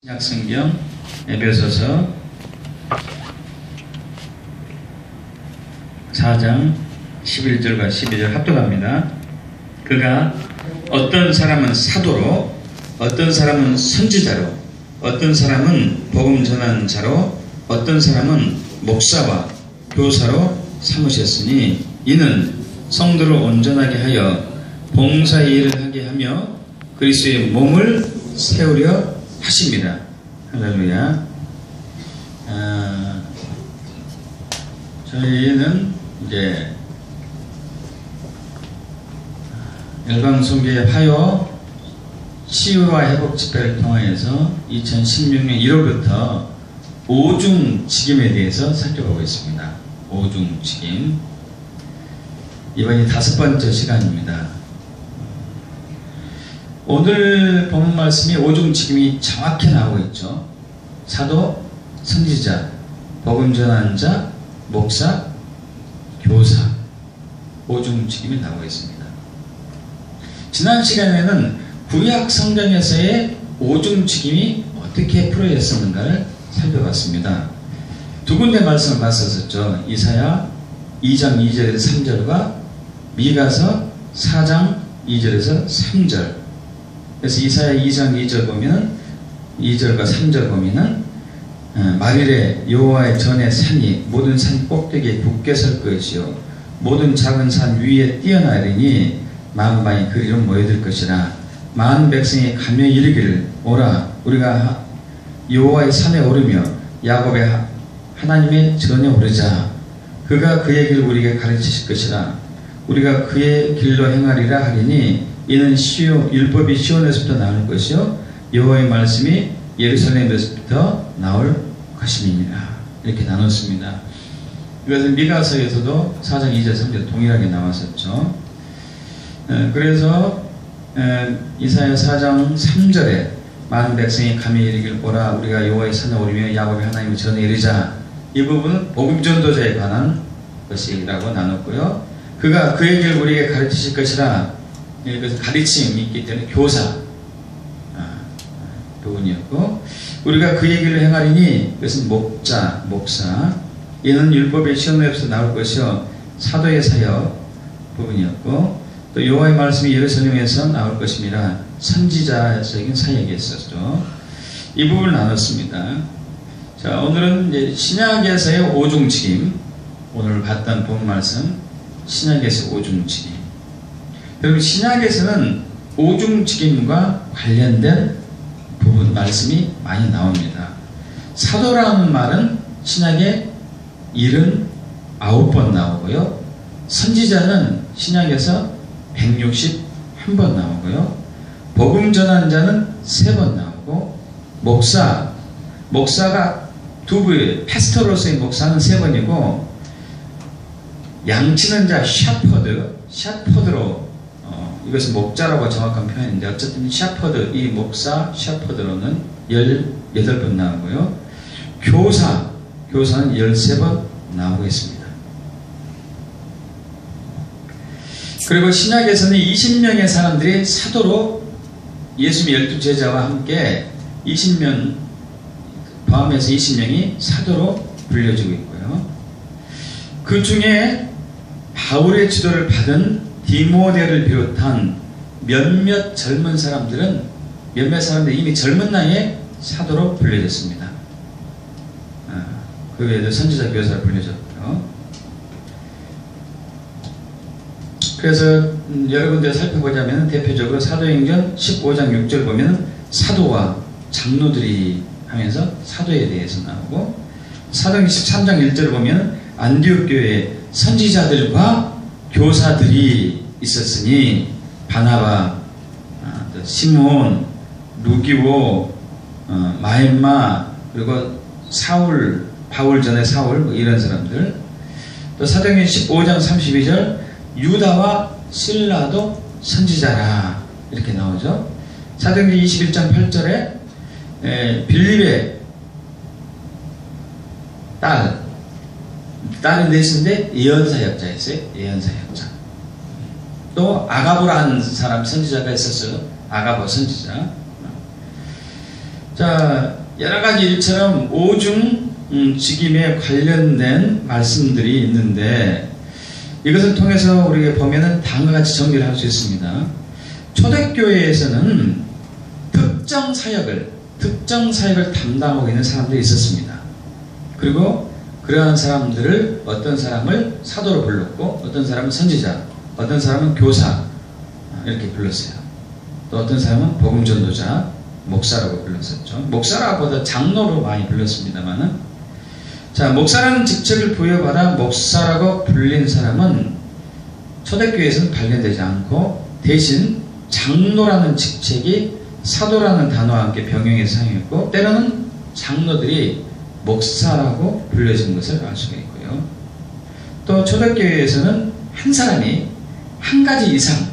신약성경 에베소서 4장 11절과 12절 합독합니다. 그가 어떤 사람은 사도로, 어떤 사람은 선지자로, 어떤 사람은 복음 전하는 자로, 어떤 사람은 목사와 교사로 삼으셨으니 이는 성도를 온전하게 하여 봉사의 일을 하게 하며 그리스도의 몸을 세우려 하십니다. 할렐루야. 저희는 이제 열방송교회 화요 치유와 회복 집회를 통하여서 2016년 1월부터 오중직임에 대해서 살펴보고 있습니다. 오중직임. 이번이 5번째 시간입니다. 오늘 본 말씀이 오중직임이 정확히 나오고 있죠. 사도, 선지자, 복음 전하는 자, 목사, 교사, 오중직임이 나오고 있습니다. 지난 시간에는 구약 성경에서의 오중직임이 어떻게 풀어졌었는가를 살펴봤습니다. 두 군데 말씀을 봤었죠. 이사야 2장 2절에서 3절과 미가서 4장 2절에서 3절. 그래서 이사야 2장 2절 보면은 2절과 3절 보면은 말일에 여호와의 전에 산이 모든 산 꼭대기에 굳게 설 것이요 모든 작은 산 위에 뛰어나리니 만방이 그리로 모여들 것이라. 많은 백성이 가며 이르기를 오라 우리가 여호와의 산에 오르며 야곱의 하나님의 전에 오르자. 그가 그의 길을 우리에게 가르치실 것이라. 우리가 그의 길로 행하리라 하리니 이는 율법이 시온에서부터 나올 것이요 여호와의 말씀이 예루살렘에서부터 나올 것임이니라. 이렇게 나눴습니다. 이것은 미가서에서도 4장 2절 3절 동일하게 나왔었죠. 그래서 이사야 4장 3절에 많은 백성이 감히 이르기를 오라 우리가 여호와의 산에 오르며 야곱의 하나님의 전에 이르자. 이 부분은 복음 전도자에 관한 것이라고 나눴고요. 그가 그의 길을 우리에게 가르치실 것이라. 그래서 가르침이 있기 때문에 교사 부분이었고, 우리가 그 얘기를 행하리니 그것은 목사. 이는 율법의 시험에서 나올 것이요 사도의 사역 부분이었고, 또 여호와의 말씀이 예루살렘에서 나올 것입니다. 선지자적인 사역이 있었죠. 이 부분을 나눴습니다. 자, 오늘은 이제 신약에서의 오중직임, 오늘 봤던 본 말씀 신약에서 오중직임. 그리고 신약에서는 오중직임과 관련된 부분 말씀이 많이 나옵니다. 사도라는 말은 신약에 79번 나오고요. 선지자는 신약에서 161번 나오고요. 복음 전하는 자는 3번 나오고, 목사가 2부예요. 패스터로서의 목사는 3번이고, 양치는 자 샤퍼드로 이것은 목자라고 정확한 표현인데 어쨌든 샤퍼드, 이 목사 샤퍼드로는 18번 나오고요. 교사는 13번 나오고 있습니다. 그리고 신약에서는 20명의 사람들이 사도로 예수님의 12제자와 함께 20명 포함해서 20명이 사도로 불려지고 있고요. 그 중에 바울의 지도를 받은 디모데를 비롯한 몇몇 사람들이 이미 젊은 나이에 사도로 불려졌습니다. 그 외에도 선지자, 교사로 불려졌고요. 그래서 여러 군데 살펴보자면 대표적으로 사도행전 15장 6절 보면 사도와 장로들이 하면서 사도에 대해서 나오고, 사도행전 13장 1절 보면 안디옥 교회에 선지자들과 교사들이 있었으니 바나바, 시몬, 루기오, 마엠마, 그리고 바울 전에 사울, 이런 사람들. 또 사도행전 15장 32절 유다와 실라도 선지자라 이렇게 나오죠. 사도행전 21장 8절에 빌립의 딸이 넷인데 예언사역자였어요. 예언사역자. 또 아가보라는 사람 선지자가 있었어요. 아가보 선지자. 자, 여러 가지 일처럼 오중 직임에 관련된 말씀들이 있는데 이것을 통해서 우리가 보면은 다음과 같이 정리를 할 수 있습니다. 초대교회에서는 특정 사역을 담당하고 있는 사람들이 있었습니다. 그리고 그러한 사람들을 어떤 사람을 사도로 불렀고 어떤 사람은 선지자, 어떤 사람은 교사 이렇게 불렀어요. 또 어떤 사람은 복음전도자, 목사라고 불렀었죠. 목사라보다 장로로 많이 불렀습니다만은, 자, 목사라는 직책을 부여받아 목사라고 불린 사람은 초대교회에서는 발견되지 않고 대신 장로라는 직책이 사도라는 단어와 함께 병행해서 사용했고 때로는 장로들이 목사라고 불려진 것을 알 수가 있고요. 또 초대교회에서는 한 사람이 한 가지 이상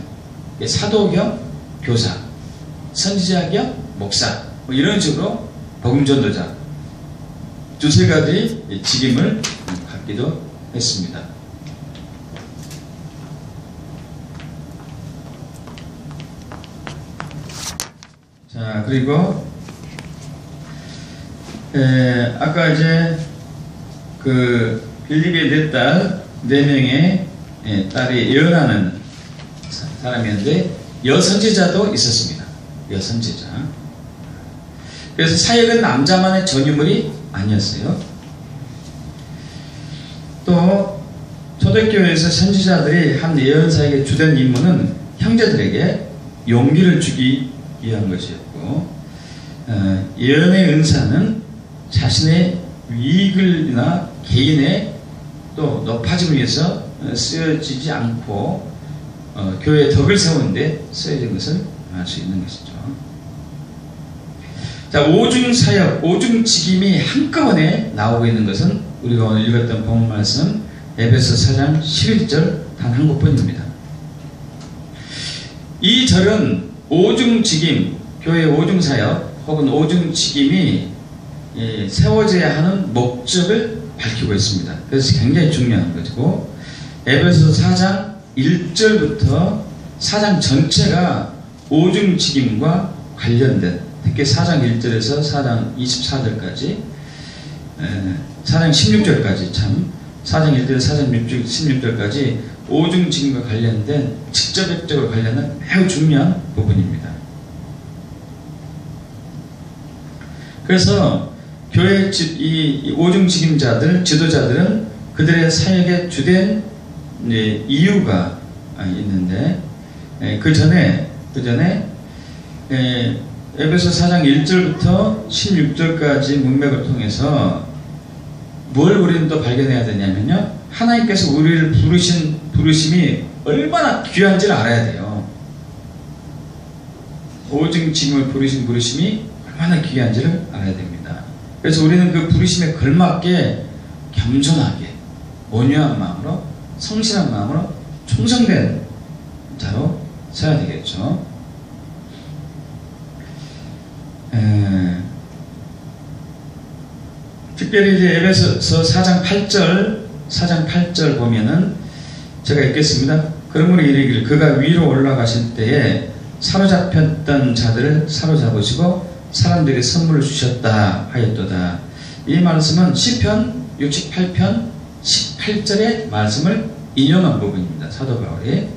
사도 겸 교사, 선지자 겸 목사 뭐 이런 식으로 복음전도자 두세 가지 직임을 갖기도 했습니다. 자, 그리고 아까 이제 그 빌립의 네 딸, 4명의 딸이 예언하는 사람이었는데 여선지자도 있었습니다. 여선지자. 그래서 사역은 남자만의 전유물이 아니었어요. 또 초대교회에서 선지자들이 한 예언사에게 주된 임무는 형제들에게 용기를 주기 위한 것이었고, 예언의 은사는 자신의 위익을이나 개인의 또 높아짐을 위해서 쓰여지지 않고 교회의 덕을 세우는데 쓰여진 것을 알 수 있는 것이죠. 자, 오중사역, 오중직임이 한꺼번에 나오고 있는 것은 우리가 오늘 읽었던 본문 말씀 에베소 4장 11절 단 한 곳뿐입니다. 이 절은 오중직임, 교회 오중사역 혹은 오중직임이 세워져야 하는 목적을 밝히고 있습니다. 그래서 굉장히 중요한 것이고, 에베소 4장 1절부터 4장 전체가 오중직임과 관련된, 특히 4장 1절에서 4장 24절까지, 4장 16절까지 4장 1절에서 4장 16절까지 오중직임과 관련된 직접적으로 관련된 매우 중요한 부분입니다. 그래서 교회 이 오중직임자들, 지도자들은 그들의 사역의 주된 이유가 있는데, 그 전에 에베소 4장 1절부터 16절까지 문맥을 통해서 뭘 우리는 또 발견해야 되냐면요, 하나님께서 우리를 부르신 부르심이 얼마나 귀한지를 알아야 돼요. 오중직임을 부르신 부르심이 얼마나 귀한지를 알아야 됩니다. 그래서 우리는 그 부르심에 걸맞게 겸손하게 온유한 마음으로, 성실한 마음으로 충성된 자로 서야 되겠죠. 특별히 이제 에베소서 4장 8절 보면은 제가 읽겠습니다. 그러므로 이르기를 그가 위로 올라가실 때에 사로잡혔던 자들을 사로잡으시고 사람들에게 선물을 주셨다 하였도다. 이 말씀은 시편 68편 18절의 말씀을 인용한 부분입니다. 사도 바울이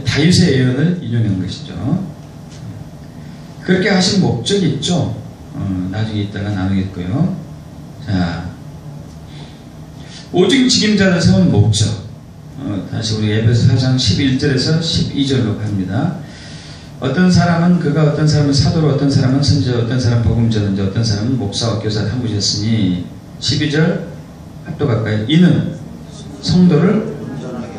다윗의 예언을 인용한 것이죠. 그렇게 하신 목적이 있죠. 나중에 이따가 나누겠고요. 자, 오중직임자를 세운 목적. 다시 우리 에베소 4장 11절에서 12절로 갑니다. 어떤 사람은 그가, 어떤 사람은 사도로, 어떤 사람은 선지자, 어떤 사람은 복음전도자, 어떤 사람은 목사와 교사를 삼으셨으니 12절 합도 가까이 이는 성도를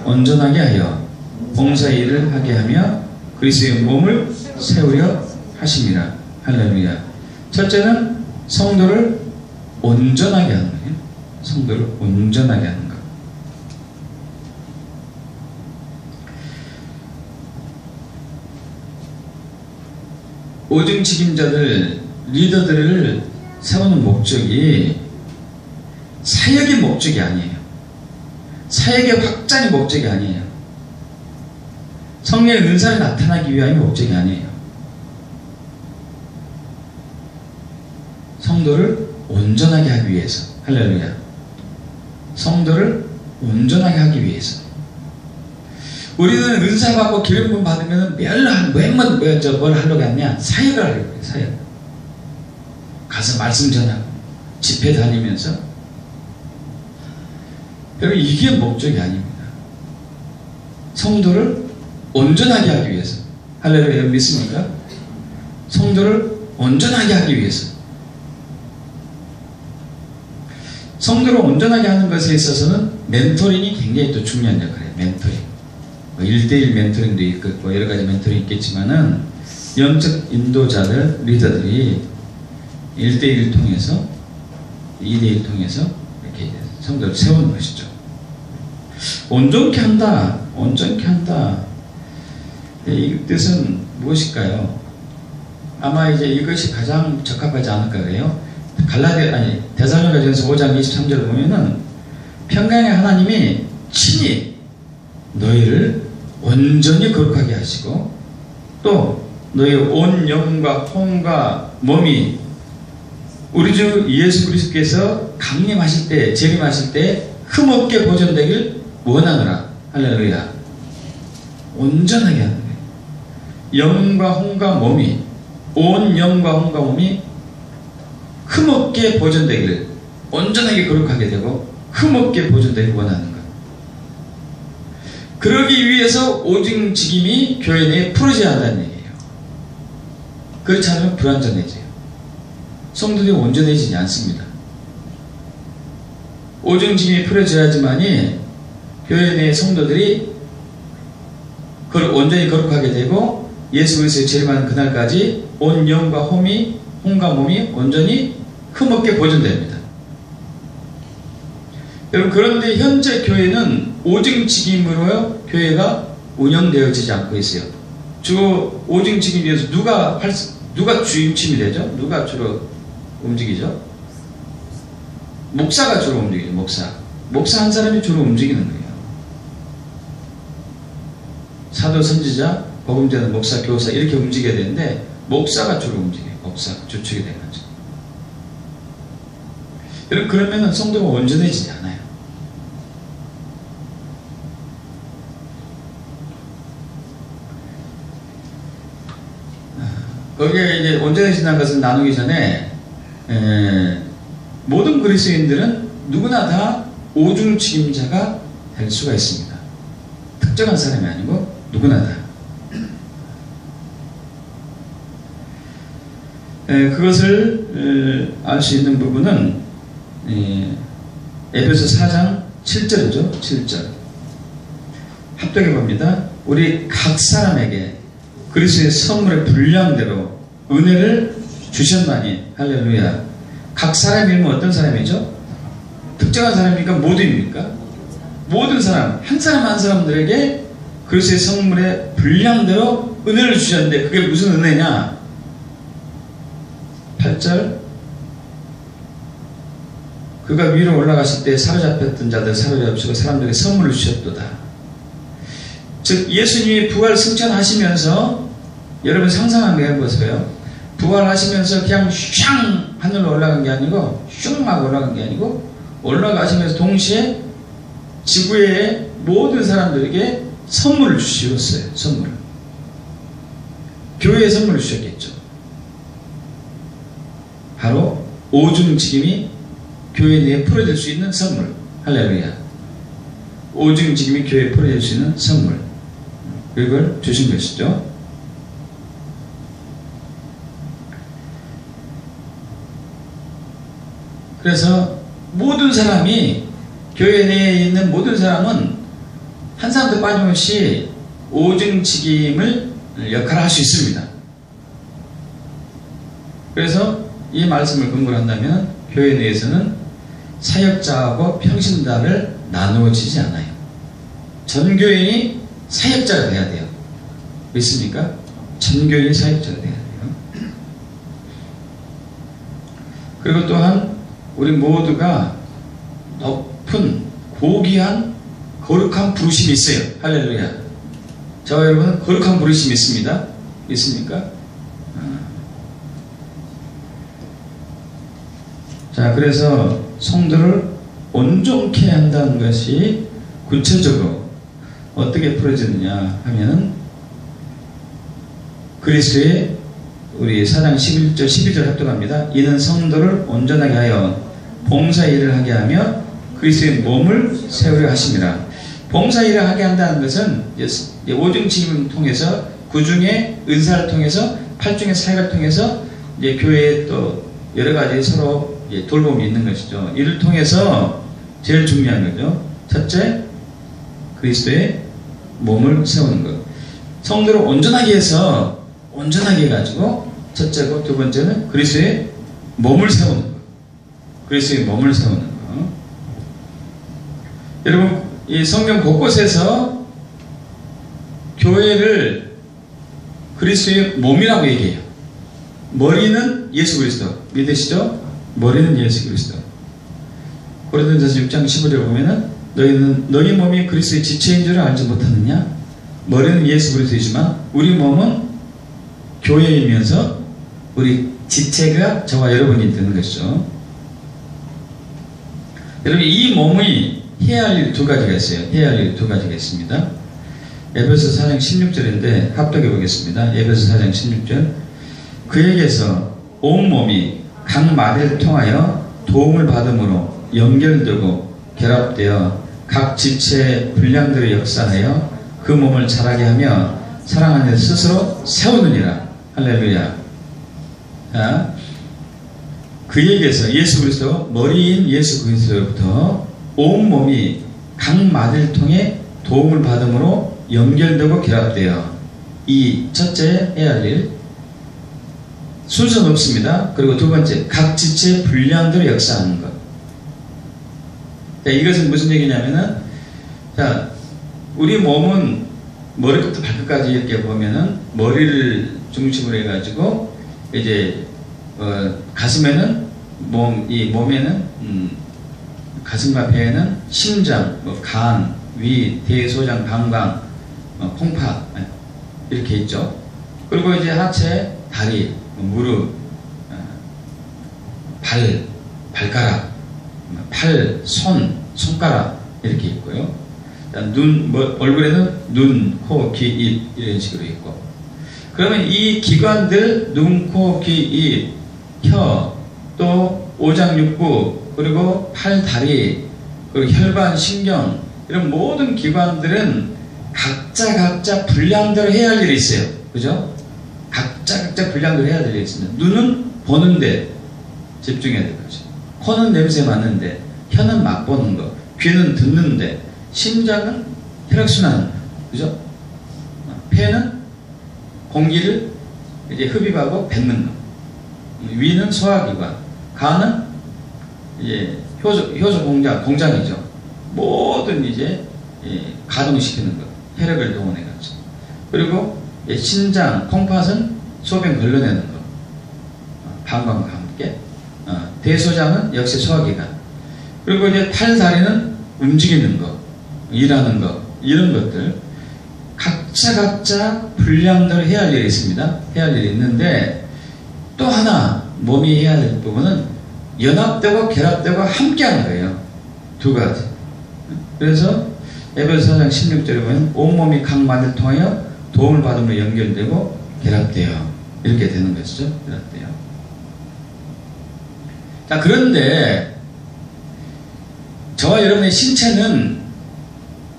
온전하게 하여 봉사의 일을 하게 하며 그리스도의 몸을 세우려 하심이라. 할렐루야. 첫째는 성도를 온전하게 하는 거예요. 성도를 온전하게 하는 것. 오중직임자들, 리더들을 세우는 목적이 사역의 목적이 아니에요. 사역의 확장의 목적이 아니에요. 성령의 은사를 나타나기 위함의 목적이 아니에요. 성도를 온전하게 하기 위해서. 할렐루야. 성도를 온전하게 하기 위해서. 우리는 은사 받고 기름 부음 받으면 뭘 하려고 하냐? 사역을 하려고 해요. 사역. 가서 말씀 전하고 집회 다니면서. 여러분, 이게 목적이 아닙니다. 성도를 온전하게 하기 위해서. 할렐루야. 여러분 믿습니까? 성도를 온전하게 하기 위해서. 성도를 온전하게 하는 것에 있어서는 멘토링이 굉장히 또 중요한 역할이에요. 멘토링. 1대1 멘토링도 있고 여러 가지 멘토링이 있겠지만은 영적 인도자들, 리더들이 1대1 통해서 2대1 통해서 이렇게 성도를 세우는 것이죠. 온전케 한다. 온전케 한다. 이 뜻은 무엇일까요? 아마 이제 이것이 가장 적합하지 않을까 그래요. 데살로니가전서 5장 23절을 보면은 평강의 하나님이 친히 너희를 온전히 거룩하게 하시고 또 너희 온 영과 혼과 몸이 우리 주 예수 그리스도께서 강림하실 때, 재림하실 때 흠없게 보존되길 원하노라. 할렐루야. 온전하게 하는 거예요. 영과 혼과 몸이, 온 영과 혼과 몸이 흠없게 보존되기를, 온전하게 거룩하게 되고 흠없게 보존되길 원하는 것. 그러기 위해서 오직직임이 교회 내에 풀어져야 한다는 얘기예요. 그렇지 않으면 불완전해져요. 성도들이 온전해지지 않습니다. 오직직임이 풀어져야지만이 교회 내의 성도들이 온전히 거룩하게 되고 예수 그리스도의 재림하는 그날까지 온 영과 혼과 몸이 온전히 흠없게 보존됩니다. 여러분, 그런데 현재 교회는 오직직임으로 교회가 운영되어지지 않고 있어요. 주로 오직직임에 대해서 누가 주임침이 되죠? 누가 주로 움직이죠? 목사가 주로 움직이죠. 목사 한 사람이 주로 움직이는 거예요. 사도, 선지자, 복음자는 목사, 교사 이렇게 움직여야 되는데 목사가 주로 움직여요. 목사가 주축이 되는 거죠. 여러분, 그러면 성도가 온전해지지 않아요. 거기에 이제 온전해진다는 것을 나누기 전에 모든 그리스도인들은 누구나 다 오중직임자가 될 수가 있습니다. 특정한 사람이 아니고 누구나 다. 그것을 알 수 있는 부분은 에베소 4장 7절이죠. 7절. 합독해 봅니다. 우리 각 사람에게 그리스도의 선물의 분량대로 은혜를 주셨나니. 할렐루야. 각 사람이면 어떤 사람이죠? 특정한 사람입니까? 모두입니까? 모든 사람, 한 사람 한 사람들에게 그리스도의 선물의 분량대로 은혜를 주셨는데 그게 무슨 은혜냐? 8절. 그가 위로 올라가실 때 사로잡혔던 자들 사로잡히시고 사람들에게 선물을 주셨도다. 즉 예수님이 부활 승천하시면서, 여러분 상상하게 해보세요. 부활하시면서 그냥 슝 하늘로 올라간 게 아니고, 슝 막 올라간 게 아니고, 올라가시면서 동시에 지구의 모든 사람들에게 선물을 주셨어요. 선물을. 교회에 선물을 주셨겠죠. 바로 오중직임이 교회 내에 풀어질 수 있는 선물. 할렐루야. 오중직임이 교회에 풀어질 수 있는 선물. 이걸 주신 것이죠. 그래서 모든 사람이, 교회 내에 있는 모든 사람은 한 사람도 빠짐없이 오중직임을 역할을 할 수 있습니다. 그래서 이 말씀을 근거로 한다면 교회 내에서는 사역자하고 평신자를 나누어지지 않아요. 전 교인이 사역자가 돼야 돼요. 믿습니까? 전 교인이 사역자가 돼야 돼요. 그리고 또한 우리 모두가 높은 고귀한 거룩한 부르심이 있어요. 할렐루야. 저와 여러분은 거룩한 부르심이 있습니다. 있습니까? 자, 그래서 성도를 온전케 한다는 것이 구체적으로 어떻게 풀어지느냐 하면은 그리스도의 우리 4장 11절 12절 합독합니다. 이는 성도를 온전하게 하여 봉사 일을 하게 하며 그리스도의 몸을 세우려 하심이라. 봉사 일을 하게 한다는 것은 오중침을 통해서 구중의 은사를 통해서 팔중의 사역을 통해서 이제 교회에 또 여러 가지 서로 돌봄이 있는 것이죠. 이를 통해서 제일 중요한 거죠. 첫째, 그리스도의 몸을 세우는 것. 성도를 온전하게 해서 온전하게 해가지고 첫째고 두 번째는 그리스도의 몸을 세우는 것. 그리스도의 몸을 세우는 것. 여러분, 이 성경 곳곳에서 교회를 그리스도의 몸이라고 얘기해요. 머리는 예수 그리스도. 믿으시죠? 머리는 예수 그리스도. 고린도전서 6장 15절 보면은 너희는 너희 몸이 그리스도의 지체인 줄을 알지 못하느냐? 머리는 예수 그리스도이지만 우리 몸은 교회이면서 우리 지체가 저와 여러분이 되는 것이죠. 여러분, 이 몸이 해야 할 일이 두 가지가 있어요. 해야 할 일이 두 가지가 있습니다. 에베소 4장 16절인데 합독해 보겠습니다. 에베소 4장 16절. 그에게서 온몸이 각 마디를 통하여 도움을 받음으로 연결되고 결합되어 각 지체의 분량들을 역사하여 그 몸을 자라게 하며 사랑 안에 스스로 세우느니라. 할렐루야. 자, 그에게서 예수 그리스도, 머리인 예수 그리스도로부터 온몸이 각 마디를 통해 도움을 받음으로 연결되고 결합되어 이 첫째 해야 할 일, 순서는 없습니다. 그리고 두 번째, 각 지체의 분량들을 역사하는 것. 자, 이것은 무슨 얘기냐면은, 자, 우리 몸은 머리부터 발끝까지 이렇게 보면은 머리를 중심으로 해가지고 이제 가슴에는 이 몸에는 가슴과 배에는 심장, 간, 위, 대, 소장, 방광, 콩팥 이렇게 있죠. 그리고 이제 하체, 다리, 무릎, 발가락, 팔, 손가락 이렇게 있고요. 얼굴에는 눈, 코, 귀, 입 이런 식으로 있고. 그러면 이 기관들, 눈, 코, 귀, 입, 혀, 또 오장육부, 그리고 팔, 다리, 그리고 혈관, 신경 이런 모든 기관들은 각자 분량대로 해야 할 일이 있어요. 그죠? 각자 분량대로 해야 될 일이 있습니다. 눈은 보는데 집중해야 될 거죠. 코는 냄새 맡는데, 혀는 맛보는 거, 귀는 듣는데, 심장은 혈액순환, 그죠? 폐는 공기를 이제 흡입하고 뱉는 거, 위는 소화기관, 간은 이제 효소 공장이죠. 모든 이제 가동시키는 것, 혈액을 동원해가지고. 그리고 신장, 콩팥은 소변 걸러내는 것, 방광과 함께. 대소장은 역시 소화기관. 그리고 이제 팔, 다리는 움직이는 것, 일하는 것, 이런 것들. 각자 분량대로 해야 할 일이 있습니다. 해야 할 일이 있는데, 또 하나 몸이 해야 될 부분은 연합되고 결합되고 함께 하는 거예요. 두 가지. 그래서 에베소 4장 16절에 보면 온몸이 각 마디를 통하여 도움을 받음으로 연결되고 결합되어 이렇게 되는 것이죠. 결합되어. 자, 그런데 저와 여러분의 신체는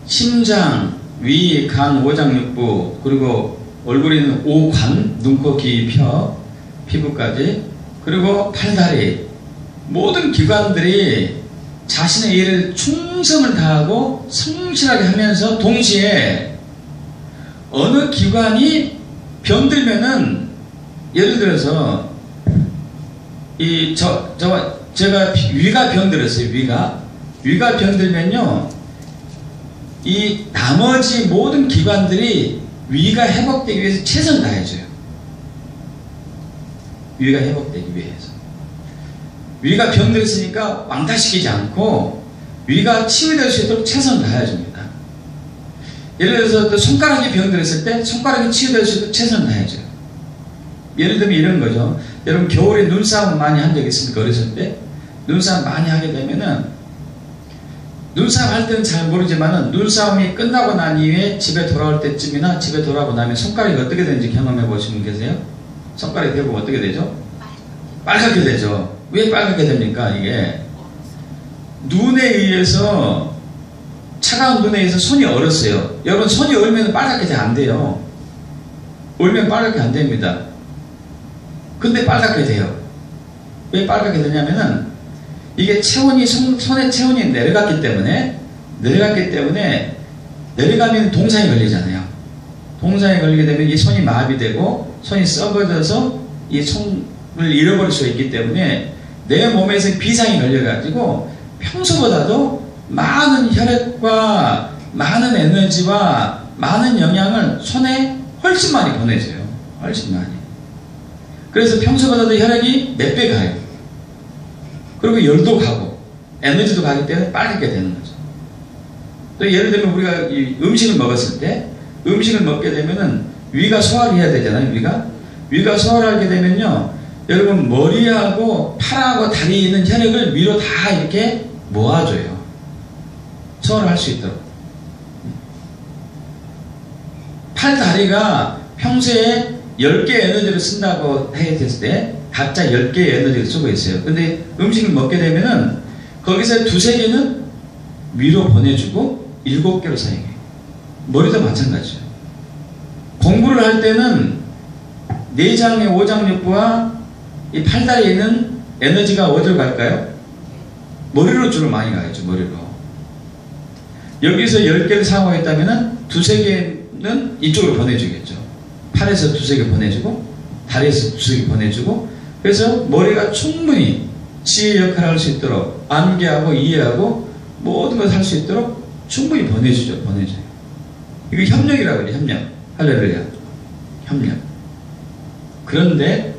심장, 위, 간, 오장육부, 그리고 얼굴에 있는 오관, 눈, 코, 귀, 혀, 피부까지, 그리고 팔다리, 모든 기관들이 자신의 일을 충성을 다하고 성실하게 하면서 동시에 어느 기관이 병들면은, 예를 들어서 제가 위가 병들었어요. 위가 병들면요, 이 나머지 모든 기관들이 위가 회복되기 위해서 최선을 다해줘요. 위가 회복되기 위해서. 위가 병들었으니까 왕따시키지 않고 위가 치유될 수 있도록 최선을 다해줍니다. 예를 들어서 또 손가락이 병들었을 때 손가락이 치유될 수 있도록 최선을 다해줘요. 예를 들면 이런 거죠. 여러분 겨울에 눈싸움 많이 한 적 있습니까? 어렸을 때? 눈싸움 많이 하게 되면은, 눈싸움 할 때는 잘 모르지만은 눈싸움이 끝나고 난 이후에 집에 돌아올 때쯤이나 집에 돌아오고 나면 손가락이 어떻게 되는지 경험해 보신 분 계세요? 손가락이 대고 어떻게 되죠? 빨갛게 되죠. 왜 빨갛게 됩니까? 이게 눈에 의해서, 차가운 눈에 의해서 손이 얼었어요. 여러분, 손이 얼면 빨갛게 잘 안 돼요. 얼면 빨갛게 안 됩니다. 근데 빨갛게 돼요. 왜 빨갛게 되냐면은 이게 체온이, 손의 체온이 내려가면 동상이 걸리잖아요. 동상이 걸리게 되면 이 손이 마비되고 손이 썩어져서 이 손을 잃어버릴 수 있기 때문에 내 몸에서 비상이 걸려가지고 평소보다도 많은 혈액과 많은 에너지와 많은 영양을 손에 훨씬 많이 보내줘요. 훨씬 많이. 그래서 평소보다도 혈액이 몇 배 가요. 그리고 열도 가고 에너지도 가기 때문에 빨갛게 되는 거죠. 또 예를 들면 우리가 이 음식을 먹었을 때, 음식을 먹게 되면은 위가 소화를 해야 되잖아요. 위가 소화를 하게 되면요, 여러분 머리하고 팔하고 다리에 있는 혈액을 위로 다 이렇게 모아줘요. 소화를 할 수 있도록. 팔, 다리가 평소에 10개의 에너지를 쓴다고 했을 때 각자 10개의 에너지를 쓰고 있어요. 근데 음식을 먹게 되면은 거기서 2~3개는 위로 보내주고 7개로 사용해요. 머리도 마찬가지죠. 공부를 할 때는 내장의 오장육부와 이 팔다리에 있는 에너지가 어디로 갈까요? 머리로 주로 많이 가야죠. 머리로. 여기서 10개를 사용하겠다면은 2~3개는 이쪽으로 보내주겠죠. 팔에서 2~3개 보내주고 다리에서 2~3개 보내주고, 그래서 머리가 충분히 지혜 역할을 할 수 있도록, 암기하고 이해하고 모든 것을 할 수 있도록 충분히 보내줘요. 이거 협력이라고 해요. 협력. 할렐루야. 협력. 그런데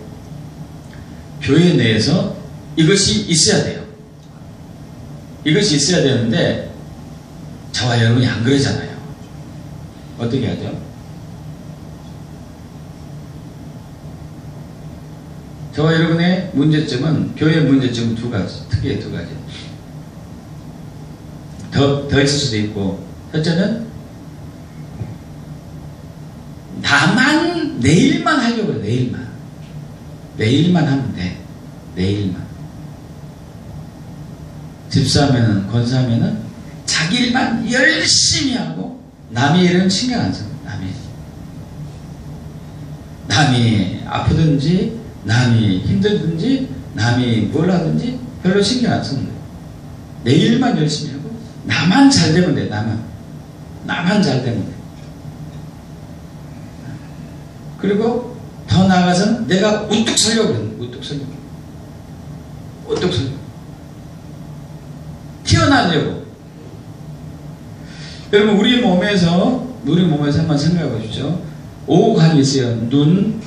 교회 내에서 이것이 있어야 돼요. 이것이 있어야 되는데 저와 여러분이 안 그러잖아요. 어떻게 하죠? 저와 여러분의 문제점은, 교회의 문제점은 2가지, 특이해 2가지. 더 있을 수도 있고, 첫째는 나만 내일만 하려고 해요. 내일만 하면 돼. 내일만. 집사하면은, 권사하면은 자기 일만 열심히 하고 남의 일은 신경 안 써요. 남이 아프든지 남이 힘들든지 남이 뭘 하든지 별로 신경 안 쓰는 거예요. 내 일만 열심히 하고 나만 잘 되면 돼. 나만 잘 되면 돼. 그리고 더 나아가서는 내가 우뚝 서려고 그러는 거예요. 우뚝 서려고. 튀어나오려고. 여러분, 우리 몸에서 한번 생각해 보십시오. 5관이 있어요. 눈,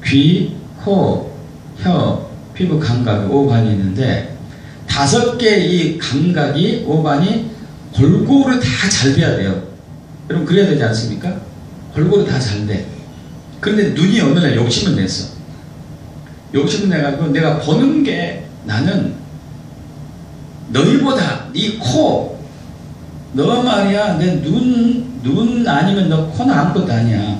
귀, 코, 혀, 피부, 감각, 5관이 있는데 5개의 이 감각이, 5관이 골고루 다 잘 돼야 돼요. 여러분, 그래야 되지 않습니까? 골고루 다 잘 돼. 그런데 눈이 어느 날 욕심을 냈어. 욕심을 내가지고 내가 보는 게, 나는 너희보다 네 코, 너 말이야, 내 눈 아니면 너 코는 아무것도 아니야.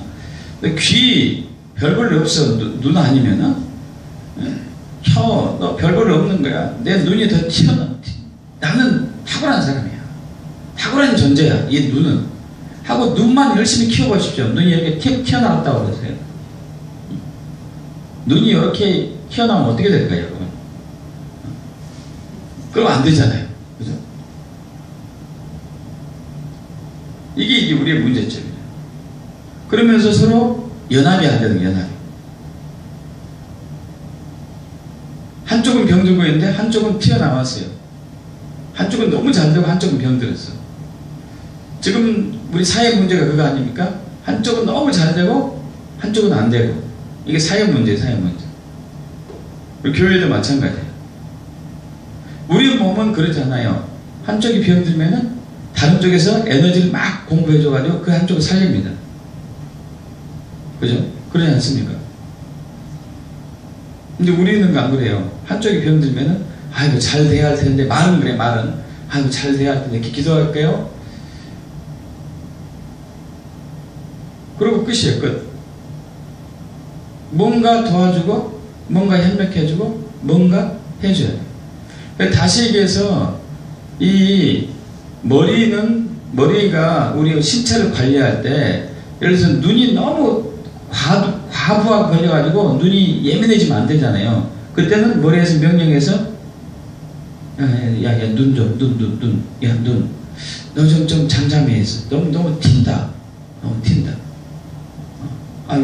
너 귀, 별 볼일 없어. 눈 아니면은. 혀, 너 별 볼일 없는 거야. 내 눈이 더 튀어나. 나는 탁월한 사람이야. 탁월한 존재야. 이 눈은. 하고 눈만 열심히 키워보십시오. 눈이 이렇게 튀어나왔다고 그러세요. 눈이 이렇게 튀어나오면 어떻게 될까요, 여러분? 그럼 안 되잖아요. 그죠? 이게 우리의 문제점이에요. 그러면서 서로 연합이 안 되는 거예요. 연합이. 한쪽은 병들고 있는데 한쪽은 튀어나왔어요. 한쪽은 너무 잘 되고 한쪽은 병들었어. 지금 우리 사회 문제가 그거 아닙니까? 한쪽은 너무 잘 되고 한쪽은 안 되고. 이게 사회 문제예요. 사회 문제. 우리 교회도 마찬가지예요. 우리 몸은 그렇잖아요. 한쪽이 병들면은 다른 쪽에서 에너지를 막 공부해줘가지고 그 한쪽을 살립니다. 그죠? 그러지 않습니까? 근데 우리는 안 그래요. 한쪽이 병들면은 아이고 잘 돼야 할 텐데, 말은 그래, 말은 아이고 잘 돼야 할 텐데 이렇게 기도할까요? 그리고 끝이에요. 끝. 뭔가 도와주고 뭔가 협력해주고 뭔가 해줘야 돼요. 다시 얘기해서 이 머리가 우리 신체를 관리할 때, 예를 들어서 눈이 너무 과부하 걸려가지고 눈이 예민해지면 안 되잖아요. 그때는 머리에서 명령해서 야, 눈 좀, 야, 눈. 너 좀 잠잠히 해서. 너무 튄다. 너무 튄다.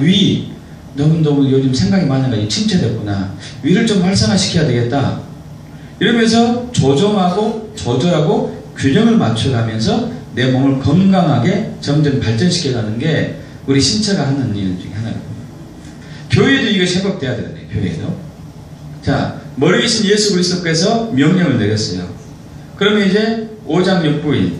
위. 너무 요즘 생각이 많아가지고 침체됐구나. 위를 좀 활성화시켜야 되겠다. 이러면서 조정하고 조절하고 균형을 맞춰가면서 내 몸을 건강하게 점점 발전시켜가는 게 우리 신체가 하는 일 중에 하나거든요. 교회도 이것이 회복돼야 되거든요. 교회도. 자, 머리 계신 예수 그리스도께서 명령을 내렸어요. 그러면 이제 오장육부인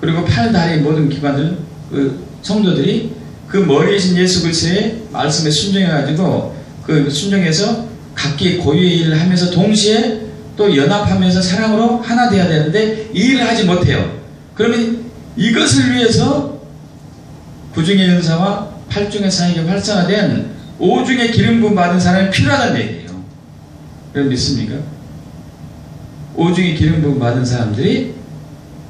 그리고 팔, 다리 모든 기관들, 그 성도들이 그 머리 계신 예수 그리스도의 말씀에 순종해가지고 그 순종해서 각기 고유의 일을 하면서 동시에 또 연합하면서 사랑으로 하나 돼야 되는데 이 일을 하지 못해요. 그러면 이것을 위해서 구중의 연사와 팔중의 사역이 활성화된 오중의 기름 부음 받은 사람이 필요하다는 얘기예요. 여러분 믿습니까? 오중의 기름 부음 받은 사람들이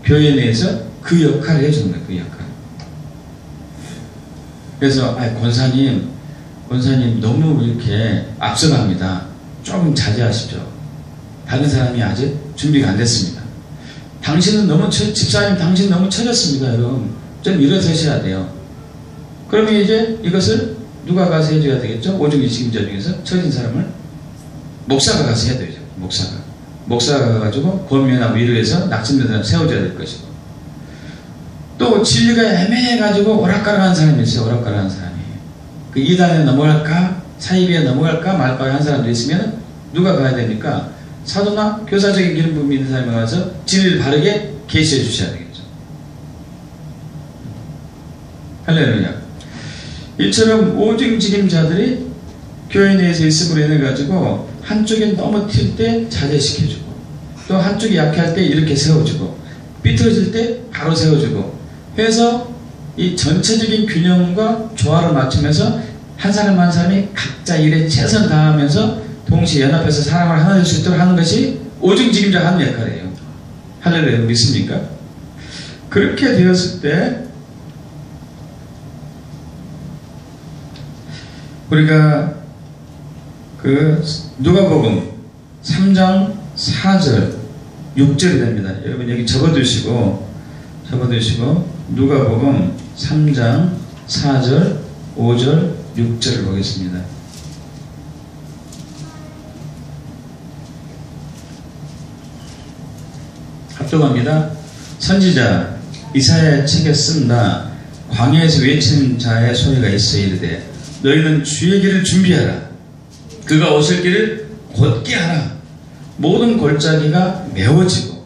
교회 내에서 그 역할을 해주는 거예요. 그 역할. 그래서 권사님 너무 이렇게 앞서갑니다. 조금 자제하십시오. 다른 사람이 아직 준비가 안 됐습니다. 당신은 집사님 당신 너무 처졌습니다. 여러분 좀 일어서셔야 돼요. 그러면 이제 이것을 누가 가서 해줘야 되겠죠? 오중의 책임자 중에서 처진 사람을 목사가 가서 해야 되죠. 목사가 가가지고 권면하고 위로해서 낙심된 사람 세워줘야 될 것이고, 또 진리가 애매해가지고 오락가락한 사람이 있어요. 오락가락한 사람이. 그 이단에 넘어갈까 사이비에 넘어갈까 말까 한 사람도 있으면 누가 가야 되니까 사도나 교사적인 기름 부음이 있는 사람이 와서 진리를 바르게 계시해 주셔야 되겠죠. 할렐루야. 이처럼 오중 책임자들이 교회 내에서 있음으로 인해 가지고 한쪽에 너무 튈 때 자제시켜주고, 또 한쪽이 약할 때 이렇게 세워주고, 삐뚤어질 때 바로 세워주고 해서 이 전체적인 균형과 조화를 맞추면서 한 사람 한 사람이 각자 일에 최선을 다하면서 동시에 연합해서 사람을 하나 될 수 있도록 하는 것이 오중 책임자가 하는 역할이에요. 할렐루야. 믿습니까? 그렇게 되었을 때 우리가 그 누가복음 3장 4절 6절이 됩니다. 여러분 여기 적어두시고 누가복음 3장 4절 5절 6절을 보겠습니다. 합독합니다. 선지자 이사야 책에 쓴다. 광야에서 외치는 자의 소리가 있어 이르되 너희는 주의 길을 준비하라. 그가 오실 길을 곧게 하라. 모든 골짜기가 메워지고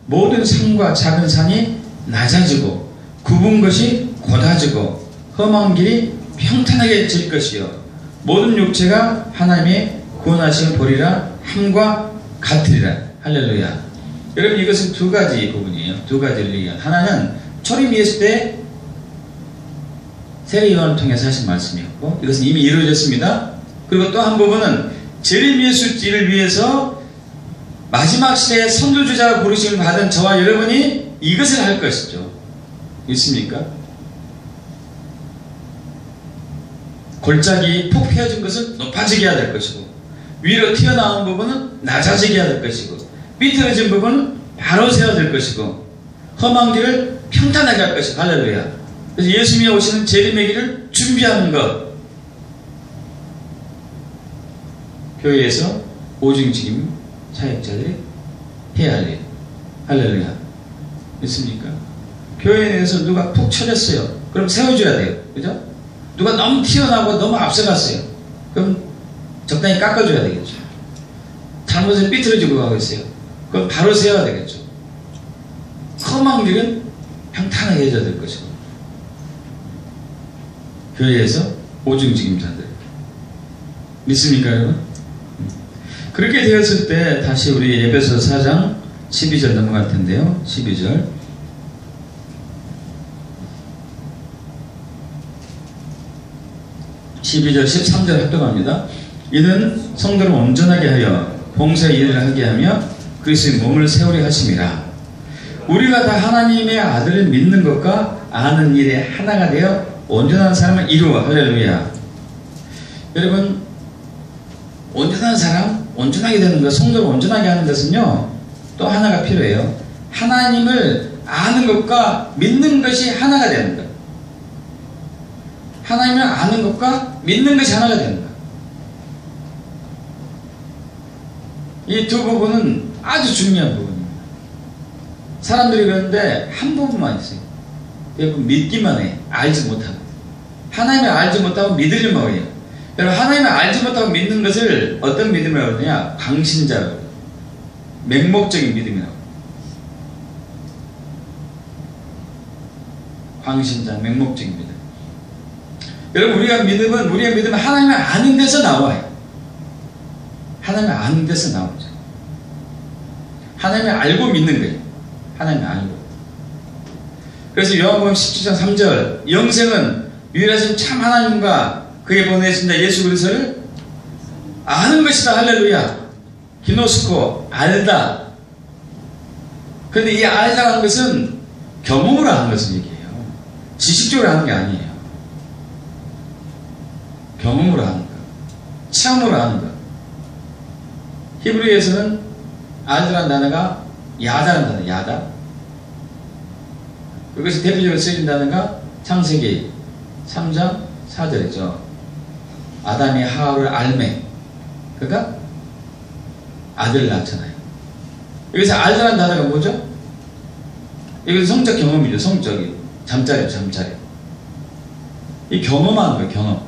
모든 산과 작은 산이 낮아지고 굽은 것이 곧아지고 험한 길이 평탄하게 질 것이요 모든 육체가 하나님의 구원하심을 보리라 함과 같으리라. 할렐루야. 여러분 이것은 두 가지 부분이에요. 두 가지를 얘기해요. 하나는 초림 예수 때 세례 요한을 통해서 하신 말씀이었고 이것은 이미 이루어졌습니다. 그리고 또 한 부분은 재림 예수지를 위해서 마지막 시대에 선두주자가 부르심을 받은 저와 여러분이 이것을 할 것이죠. 있습니까? 골짜기 푹 펴진 것은 높아지게 해야 될 것이고 위로 튀어나온 부분은 낮아지게 해야 될 것이고 삐뚤어진 부분은 바로 세워야 될 것이고 험한 길을 평탄하게 할 것이고 할렐루야. 그래서 예수님이 오시는 재림의 길을 준비하는 것, 교회에서 오중직임 사역자들이 해야 할 일. 할렐루야. 믿습니까? 교회에 대해서 누가 푹 쳐졌어요. 그럼 세워줘야 돼요. 그죠? 누가 너무 튀어나오고 너무 앞서갔어요. 그럼 적당히 깎아줘야 되겠죠. 잘못해서 삐뚤어지고 가고 있어요. 그럼 바로 세워야 되겠죠. 험한 길은 평탄하게 해줘야 될 것이고 교회에서 오중직임자들 믿습니까 여러분? 그렇게 되었을 때 다시 우리 에베소 4장 12절 넘어갈 텐데요. 12절. (12절) 13절 합독합니다. 이는 성도를 온전하게 하여 봉사의 일을 하게 하며 그리스도의 몸을 세우려 하심이라. 우리가 다 하나님의 아들을 믿는 것과 아는 일에 하나가 되어 온전한 사람을 이루어. 할렐루야. 여러분, 온전한 사람, 온전하게 되는 것, 성도를 온전하게 하는 것은요, 또 하나가 필요해요. 하나님을 아는 것과 믿는 것이 하나가 되는 것. 하나님을 아는 것과 믿는 것이 하나가 되는 것. 이 두 부분은 아주 중요한 부분입니다. 사람들이 그런데 한 부분만 있어요. 대부분 믿기만 해. 알지 못하고. 하나님을 알지 못하고 믿으려고 해요. 여러분, 하나님을 알지 못하고 믿는 것을 어떤 믿음이라고 하느냐? 광신자라고. 맹목적인 믿음이라고. 광신자, 맹목적인 믿음. 여러분, 우리의 믿음은 하나님을 아는 데서 나와요. 하나님을 아는 데서 나오죠. 하나님을 알고 믿는 거예요. 하나님을 알고. 그래서 요한복음 17장 3절, 영생은 유일하신 참 하나님과 그의 보내신 자 예수 그리스도를 아는 것이다. 할렐루야. 기노스코, 알다. 그런데 이 알다라는 것은 경험으로 하는 것을 얘기해요. 지식적으로 하는 게 아니에요. 경험으로 하는 것, 체험으로 하는 것. 히브리에서는 알다라는 단어가 야다라는 단어, 야다. 그것이 대표적으로 쓰여진 단어가 창세기 3장 4절이죠. 아담이 하와를 알매. 그러니까 아들을 낳잖아요. 여기서 알다라는 단어가 뭐죠? 이것은 성적 경험이죠. 성적이. 잠자리죠, 잠자리. 이 경험하는 거예요, 경험.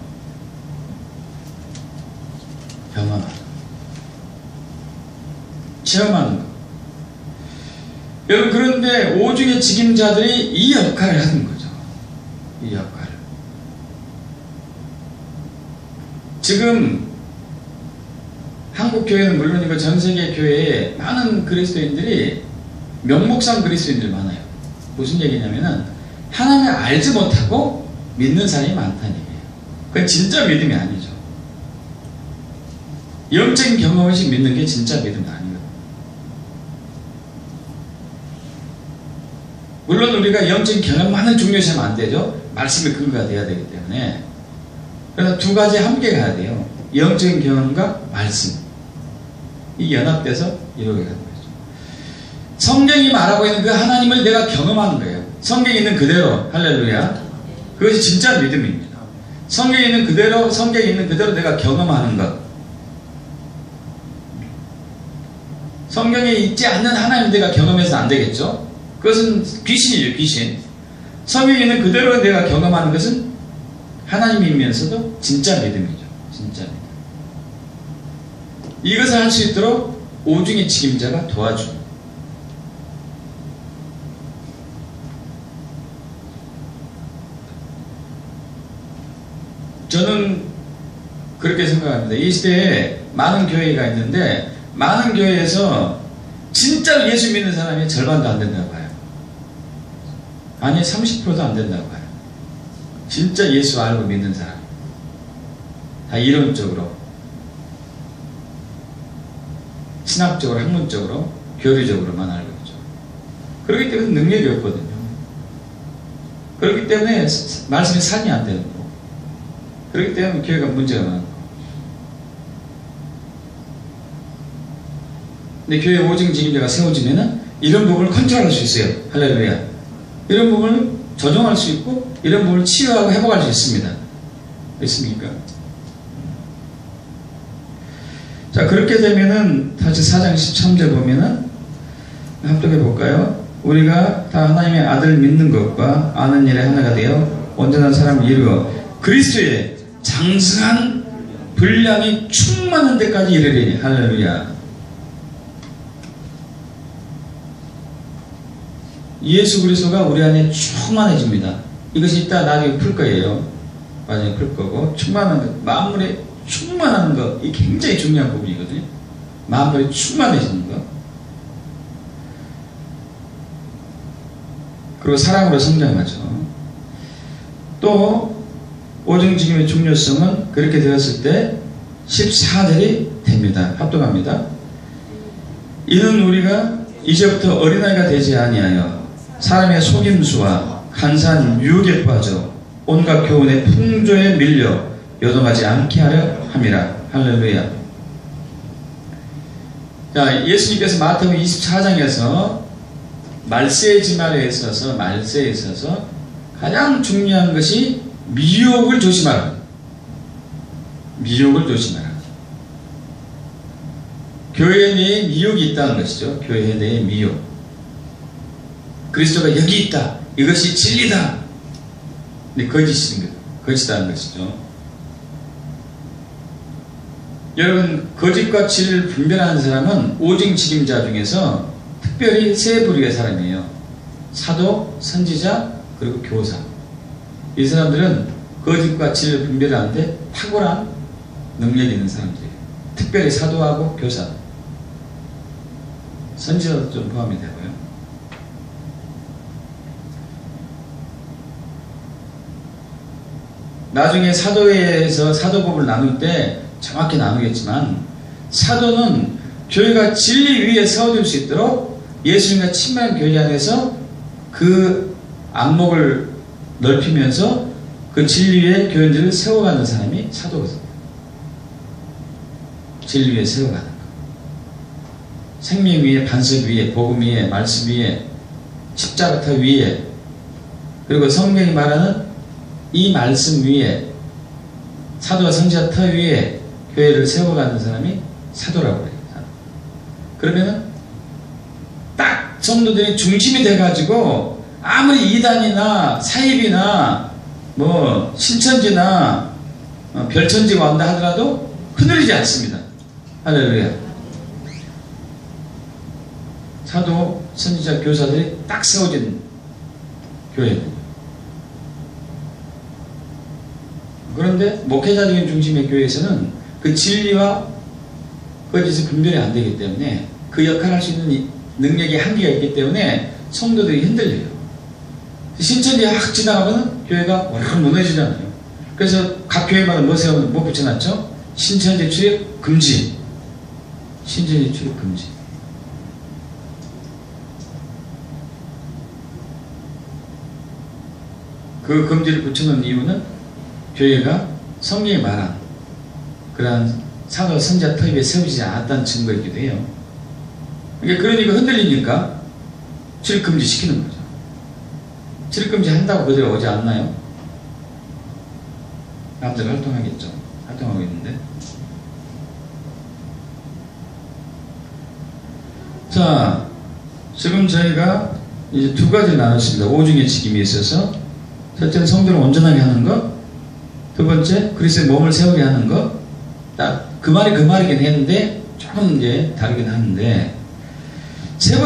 경험하는 거. 체험하는 거. 여러분, 그런데 오중의 직임자들이 이 역할을 하는 거죠. 이 역할을. 지금 한국 교회는 물론이고 전 세계 교회에 많은 그리스도인들이 명목상 그리스도인들이 많아요. 무슨 얘기냐면은 하나님을 알지 못하고 믿는 사람이 많다는 얘기예요. 그건 진짜 믿음이 아니죠. 영적인 경험 없이 믿는 게 진짜 믿음이 아니거든요. 물론 우리가 영적인 경험만을 중요시하면 안 되죠. 말씀의 근거가 돼야 되기 때문에. 그래서 두 가지 함께 가야 돼요. 영적인 경험과 말씀. 이 연합돼서 이루어가는 거죠. 성경이 말하고 있는 그 하나님을 내가 경험하는 거예요. 성경에 있는 그대로. 할렐루야. 그것이 진짜 믿음입니다. 성경에 있는 그대로 내가 경험하는 것. 성경에 있지 않는 하나님 내가 경험해서 안 되겠죠. 그것은 귀신이죠, 귀신. 성경에 있는 그대로 내가 경험하는 것은 하나님이면서도 진짜 믿음이죠. 진짜 믿음. 이것을 할 수 있도록 오중의 책임자가 도와줍니다. 저는 그렇게 생각합니다. 이 시대에 많은 교회가 있는데 많은 교회에서 진짜로 예수 믿는 사람이 절반도 안 된다고 봐요. 아니 30%도 안 된다고 봐요. 진짜 예수 알고 믿는 사람. 다 이론적으로, 신학적으로, 학문적으로, 교리적으로만 알고 있죠. 그렇기 때문에 능력이 없거든요. 그렇기 때문에 말씀이 산이 안 되는 거고, 그렇기 때문에 교회가 문제가 많은 거고. 근데 교회 오직 직임자가 세워지면은 이런 부분을 컨트롤할 수 있어요. 할렐루야. 이런 부분을 조정할 수 있고 이런 부분을 치유하고 회복할 수 있습니다. 있습니까? 자, 그렇게 되면은 다시 4장 13절 보면은 합독해 볼까요? 우리가 다 하나님의 아들 믿는 것과 아는 일에 하나가 되어 온전한 사람을 이루어 그리스도의 장성한 분량이 충만한 데까지 이르리니. 할렐루야. 예수 그리스도가 우리 안에 충만해집니다. 이것이 이따 나중에 풀 거예요. 나중에 풀 거고, 충만한 것, 만물에 충만한 것, 이 굉장히 중요한 부분이거든요. 마음이 충만해지는 것, 그리고 사랑으로 성장하죠. 또 오정직임의 중요성은 그렇게 되었을 때 14절이 됩니다. 합독합니다. 이는 우리가 이제부터 어린아이가 되지 아니하여 사람의 속임수와 간사한 유혹에 빠져 온갖 교훈의 풍조에 밀려 요동하지 않게 하려 함이라. 할렐루야. 자, 예수님께서 마태복음 24장에서 말세의 지말에 있어서 가장 중요한 것이 미혹을 조심하라. 미혹을 조심하라. 교회 내에 미혹이 있다는 것이죠. 교회 내에 미혹. 그리스도가 여기 있다. 이것이 진리다. 근데 거짓이라는 것이죠. 여러분, 거짓과 진리를 분별하는 사람은 오정직임자 중에서 특별히 세 부류의 사람이에요. 사도, 선지자, 그리고 교사. 이 사람들은 거짓과 진리를 분별하는데 탁월한 능력이 있는 사람들이에요. 특별히 사도하고 교사, 선지자도 좀 포함이 되고요. 나중에 사도회에서 사도법을 나눌 때 정확히 나누겠지만, 사도는 교회가 진리 위에 세워질 수 있도록 예수님과 친밀한 교회 안에서 그 안목을 넓히면서 그 진리 위에 교인들을 세워가는 사람이 사도거든요. 진리 위에 세워가는 것. 생명 위에, 반석 위에, 복음 위에, 말씀 위에, 십자가터 위에, 그리고 성경이 말하는 이 말씀 위에, 사도와 선지자 터 위에 교회를 세워가는 사람이 사도라고 해요. 그러면은 딱 성도들이 중심이 돼가지고 아무리 이단이나 사입이나 뭐 신천지나 별천지가 온다 하더라도 흔들리지 않습니다. 할렐루야. 사도, 선지자, 교사들이 딱 세워진 교회입니다. 그런데 목회자적인 중심의 교회에서는 그 진리와 거짓이 분별이 안 되기 때문에 그 역할을 할 수 있는 능력이 한계가 있기 때문에 성도들이 흔들려요. 신천지에 확 지나가면 교회가 완전 무너지잖아요. 그래서 각 교회마다 뭐 붙여놨죠? 신천지 출입 금지. 신천지 출입 금지. 그 금지를 붙여놓은 이유는 교회가 성경이 말한 그러한 사도 선지자 터입에 세우지 않았다는 증거이기도 해요. 그러니까 흔들리니까 출입금지 시키는 거죠. 출입금지 한다고 그들이 오지 않나요? 남들 활동하겠죠. 활동하고 있는데. 자, 지금 저희가 이제 두 가지를 나눴습니다. 오중의 직임이 있어서, 첫째는 성도를 온전하게 하는 것, 두 번째 그리스도의 몸을 세우게 하는 것. 딱 그 말이긴 했는데 조금 이제 다르긴 하는데, 세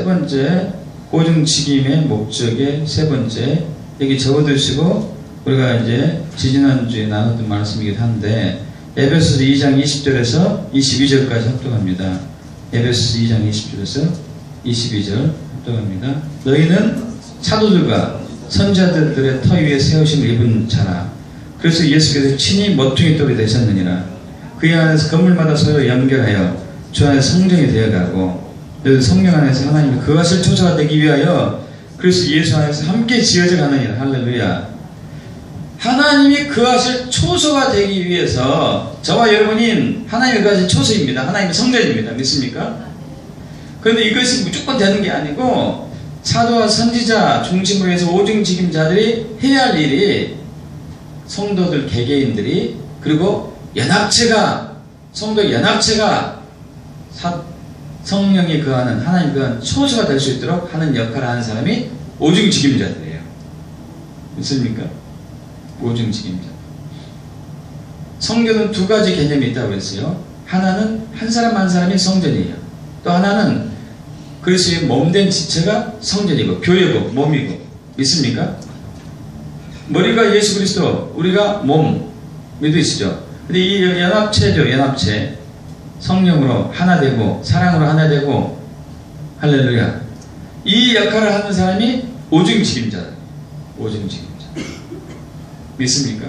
번째 오중직임의 목적의 세 번째, 여기 적어두시고 우리가 이제 지지난주에 나눴던 말씀이기도 한데, 에베소서 2장 20절에서 22절까지 합독합니다. 에베소서 2장 20절에서 22절 합독합니다. 너희는 사도들과 선지자들의 터 위에 세우심을 입은 자라. 그래서 예수께서 친히 모퉁이 돌이 되셨느니라. 그의 안에서 건물마다 서로 연결하여 주 안에서 성전이 되어가고, 성령 안에서 하나님이 거하실 초소가 되기 위하여 그래서 예수 안에서 함께 지어져 가느니라. 할렐루야. 하나님이 거하실 초소가 되기 위해서 저와 여러분이 하나님이 거하실 초소입니다. 하나님의 성전입니다. 믿습니까? 그런데 이것이 무조건 되는 게 아니고, 사도와 선지자 중심으로 해서 오중직임자들이 해야 할 일이, 성도들 개개인들이, 그리고 연합체가, 성도 연합체가 성령이 거하는, 하나님이 거하는 초소가 될 수 있도록 하는 역할을 하는 사람이 오중직임자들이에요. 믿습니까? 오중직임자. 성경은 두 가지 개념이 있다고 했어요. 하나는 한 사람 한 사람이 성전이에요. 또 하나는 그리스도의 몸된 지체가 성전이고 교회고 몸이고. 믿습니까? 머리가 예수 그리스도, 우리가 몸 믿으시죠? 근데 이 연합체죠. 연합체. 성령으로 하나 되고 사랑으로 하나 되고 할렐루야. 이 역할을 하는 사람이 오중직임자다. 오중직임자. 믿습니까?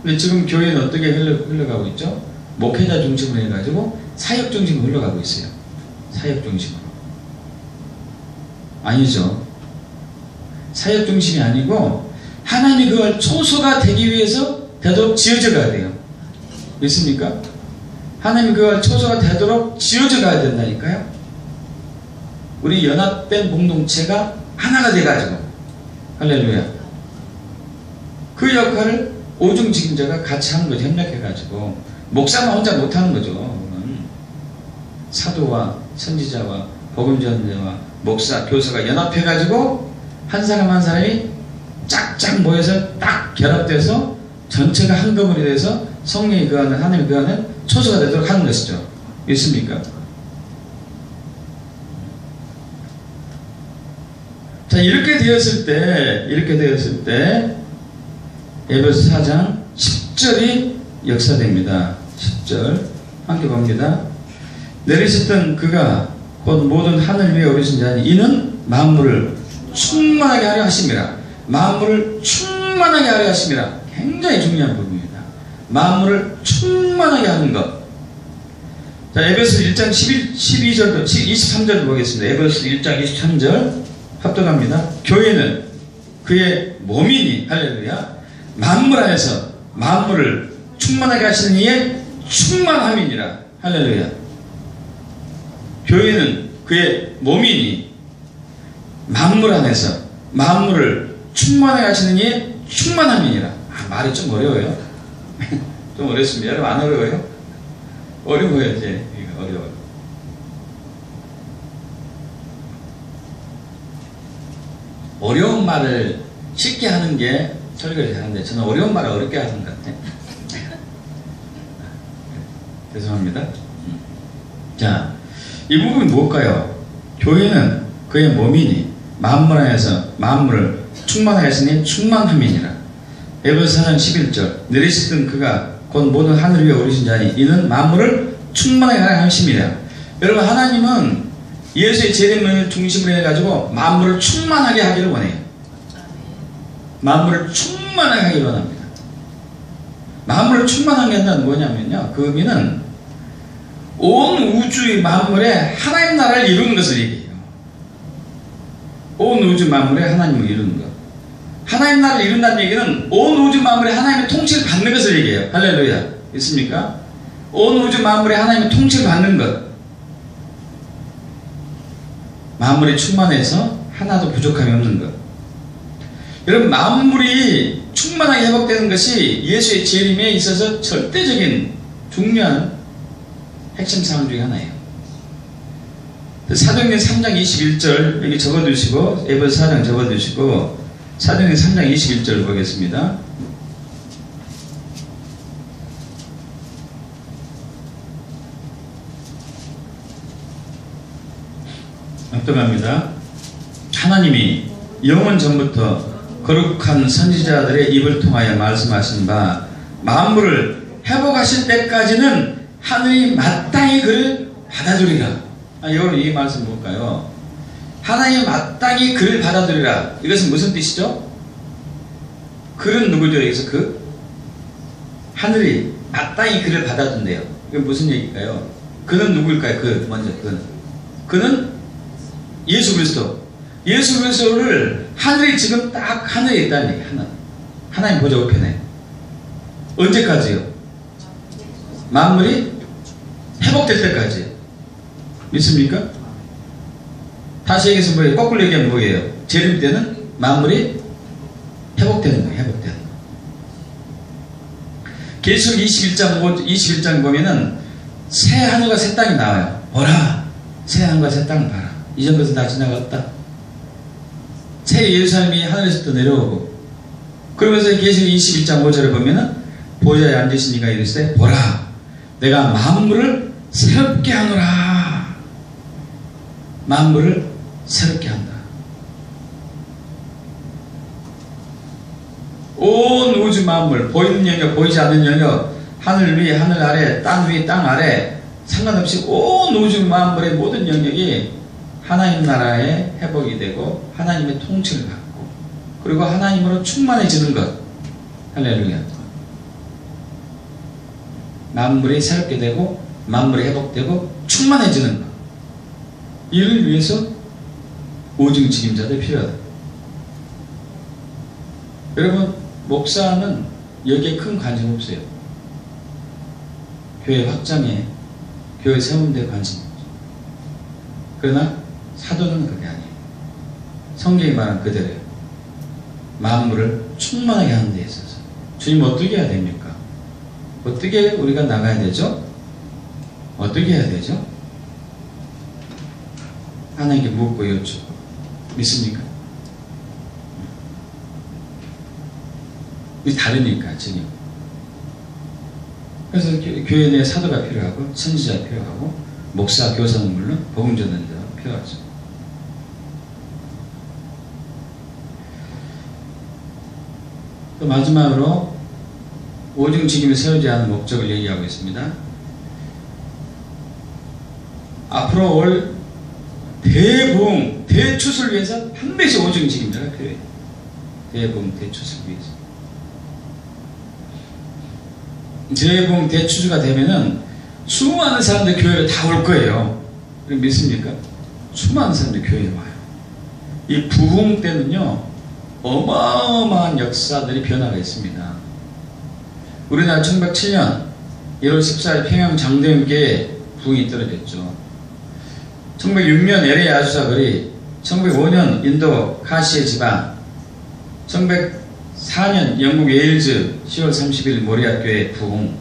근데 지금 교회는 어떻게 흘러가고 있죠? 목회자 중심으로 해가지고 사역 중심으로 흘러가고 있어요. 사역 중심으로. 아니죠. 사역 중심이 아니고 하나님이 그걸 초소가 되기 위해서 되도록 지어져 가야 돼요. 믿습니까? 하나님이 그걸 초소가 되도록 지어져 가야 된다니까요. 우리 연합된 공동체가 하나가 돼가지고 할렐루야. 그 역할을 오중직임자가 같이 하는 거죠. 협력해가지고 목사만 혼자 못하는 거죠. 사도와 선지자와 복음전자와 목사, 교사가 연합해가지고 한 사람 한 사람이 짝짝 모여서 딱 결합돼서 전체가 한 거물이 돼서 성령이 그하는 하나님이 그하는 초소가 되도록 하는 것이죠. 있습니까? 자, 이렇게 되었을 때 에베소 4장 10절이 역사됩니다. 10절 함께 봅니다. 내리셨던 그가 곧 모든 하늘 위에 오르신 자니 이는 만물을 충만하게 하려 하심이라. 만물을 충만하게 하려 하심이라. 굉장히 중요한 부분입니다. 만물을 충만하게 하는 것. 자, 에베소 1장 12절도 23절 보겠습니다. 에베소 1장 23절 합독합니다. 교회는 그의 몸이니 할렐루야. 만물 안에서 만물을 충만하게 하시는 이의 충만함이니라. 할렐루야. 교회는 그의 몸이니 만물 안에서 만물을 충만하게 하시는 이의 충만함이니라. 말이 좀 어려워요. 좀 어렵습니다. 여러분 안 어려워요? 어려워요. 이제 어려워요. 어려운 말을 쉽게 하는 게 설교를 잘하는데 저는 어려운 말을 어렵게 하는 것 같아요. 죄송합니다. 자, 이 부분이 뭘까요? 교회는 그의 몸이니 만물 안에서 만물을 충만하게 하시니 충만함이니라. 에베소 4장 11절 내리셨던 그가 곧 모든 하늘 위에 오르신 자니 이는 만물을 충만하게 하심이라. 여러분 하나님은 예수의 재림을 중심으로 해가지고 만물을 충만하게 하기를 원해요. 만물을 충만하게 하기를 원합니다. 만물을 충만하게 한다는 뭐냐면요, 그 의미는 온 우주의 만물에 하나님 나라를 이루는 것을 얘기해요. 온 우주 만물에 하나님을 이루는 것. 하나님 나라를 이룬다는 얘기는 온 우주 만물에 하나님의 통치를 받는 것을 얘기해요. 할렐루야. 있습니까? 온 우주 만물에 하나님의 통치를 받는 것. 만물이 충만해서 하나도 부족함이 없는 것. 여러분 만물이 충만하게 회복되는 것이 예수의 재림에 있어서 절대적인 중요한 핵심 사항 중에 하나예요. 사도행전 3장 21절 여기 적어두시고 에베소 4장 적어두시고 사도행전 3장 21절 보겠습니다. 압도합니다. 하나님이 영원 전부터 거룩한 선지자들의 입을 통하여 말씀하신 바 만물을 회복하실 때까지는 하늘이 마땅히 그를 받아들이라. 여러분 이 말씀 볼까요? 하나님이 마땅히 그를 받아들이라. 이것은 무슨 뜻이죠? 그는 누구죠? 여기서 그 하늘이 마땅히 그를 받아준대요. 이게 무슨 얘기일까요? 그는 누구일까요? 그 먼저 그는 예수 그리스도. 예수 그리스도를 하늘이 지금 딱 하늘에 있다는 얘기. 하나님 보좌 우편에. 언제까지요? 만물이 회복될 때까지. 믿습니까? 다시 얘기해서 뭐예요? 거꾸로 얘기하면 뭐예요? 재림 때는 만물이 회복되는 거예요. 회복되는 거. 계시록 21장 보면은 새 하늘과 새 땅이 나와요. 보라, 새 하늘과 새 땅을 봐라. 이전 것은 다 지나갔다. 새 예루살렘이 하늘에서 또 내려오고, 그러면서 계시록 21장 5절에 보면은 보좌에 앉으신 이가 이르시되 보라, 내가 만물을 새롭게 하노라. 만물을 새롭게 한다. 온 우주 만물, 보이는 영역, 보이지 않는 영역, 하늘 위, 하늘 아래, 땅 위, 땅 아래, 상관없이 온 우주 만물의 모든 영역이 하나님 나라의 회복이 되고 하나님의 통치를 받고 그리고 하나님으로 충만해지는 것. 할렐루야. 만물이 새롭게 되고 만물이 회복되고 충만해지는 것. 이를 위해서 오중 책임자들이 필요하다. 여러분, 목사는 여기에 큰 관심 없어요. 교회 확장에, 교회 세우는 데 관심 없죠. 그러나 사도는 그게 아니에요. 성경이 말한 그대로예요. 만물을 충만하게 하는 데 있어서 주님 어떻게 해야 됩니까? 어떻게 우리가 나가야 되죠? 어떻게 해야 되죠? 하나님께 묻고 여쭙고 믿습니까? 이 다르니까 지금. 그래서 교회 내에 사도가 필요하고 선지자가 필요하고 목사, 교사는 물론 복음 전하는 자가 필요하죠. 또 마지막으로 오중 책임을 세우지 않은 목적을 얘기하고 있습니다. 앞으로 올 대부흥, 대추수를 위해서 반드시 오중 책임자가 필요해요. 대부흥, 대추수를 위해서. 대부흥, 대추수가 되면은 수많은 사람들이 교회로 다 올 거예요. 믿습니까? 수많은 사람들이 교회에 와요. 이 부흥 때는요, 어마어마한 역사들이 변화가 있습니다. 우리나라 1907년 1월 14일 평양 장대음교회에 부흥이 떨어졌죠. 1906년 LA 아주사거리, 1905년 인도 카시의 지방, 1904년 영국 웨일즈 10월 30일 모리아교회 부흥,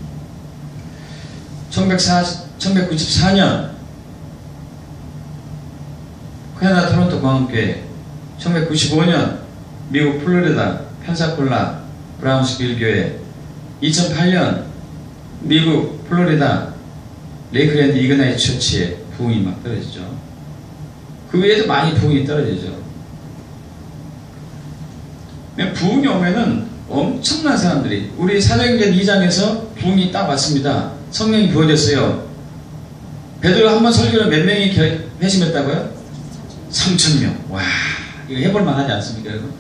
1994년 캐나다 토론토 광음교회, 1995년 미국 플로리다 펜사콜라 브라운스빌 교회, 2008년 미국 플로리다 레이크랜드 이그나이트 처치에 부흥이 막 떨어지죠. 그 외에도 많이 부흥이 떨어지죠. 부흥이 오면은 엄청난 사람들이, 우리 사도행전 2장에서 부흥이 딱 왔습니다. 성령이 부어졌어요. 베드로 한 번 설교를 몇 명이 회심했다고요? 3,000명. 와, 이거 해볼만 하지 않습니까, 여러분?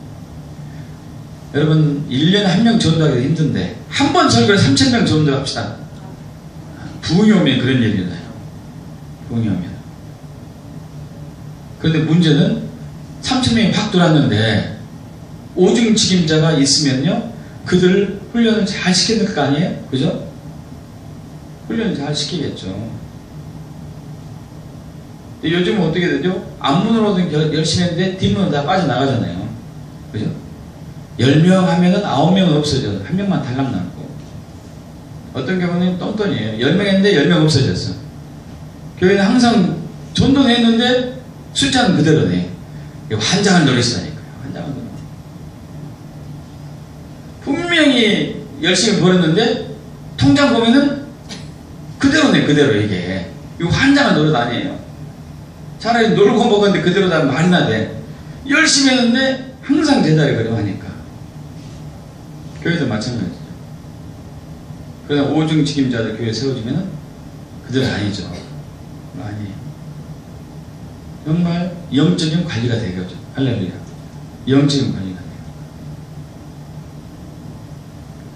여러분, 1년에 한 명 전도하기도 힘든데 한 번 설교를 3,000명 전도합시다. 부흥이 오면 그런 일이 일어나요. 부흥이 오면. 그런데 문제는 3,000명이 확 들어왔는데 오중 책임자가 있으면요, 그들을 훈련을 잘 시켜야 될 거 아니에요? 그죠? 훈련을 잘 시키겠죠. 요즘은 어떻게 되죠? 앞문으로도 열심히 했는데 뒷문으로 다 빠져나가잖아요. 그죠? 10명 하면은 9명은 없어져서 1명만 달랑 남고, 어떤 경우는 똥돈이에요. 10명 했는데 10명 없어졌어. 교회는 항상 전도는 했는데 숫자는 그대로네. 환장을 노리시다니까요. 환장을 노리. 분명히 열심히 벌었는데 통장 보면은 그대로네. 그대로. 이게 이거 환장을 노릇 아니에요. 차라리 놀고 먹었는데 그대로 다 말이나 돼. 열심히 했는데 항상 제자리 걸음하니까. 교회도 마찬가지죠. 그러나 오중 책임자들 교회 세워지면은 그들은 아니죠. 아니에요. 정말 영적인 관리가 되겠죠. 할렐루야. 영적인 관리가 돼요.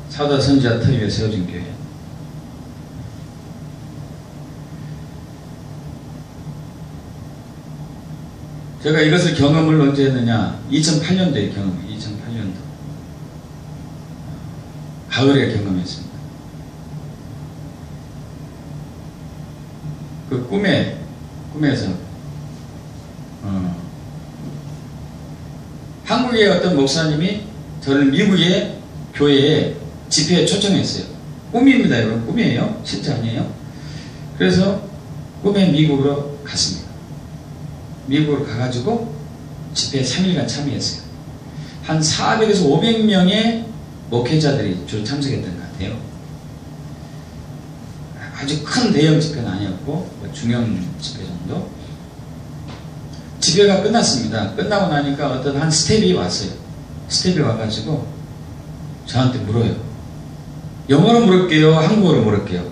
사도와 선지자 터 위에 세워진 교회. 제가 이것을 경험을 언제 했느냐? 2008년도에 경험해요. 2008년도. 가을에 경험했습니다. 그 꿈에서 한국의 어떤 목사님이 저를 미국의 교회에 집회에 초청했어요. 꿈입니다, 여러분. 꿈이에요. 실제 아니에요. 그래서 꿈에 미국으로 갔습니다. 미국으로 가가지고 집회에 3일간 참여했어요. 한 400에서 500명의 목회자들이 주로 참석했던 것 같아요. 아주 큰 대형 집회는 아니었고 중형 집회 정도. 집회가 끝났습니다. 끝나고 나니까 어떤 한 스텝이 왔어요. 스텝이 와가지고 저한테 물어요. 영어로 물을게요? 한국어로 물을게요?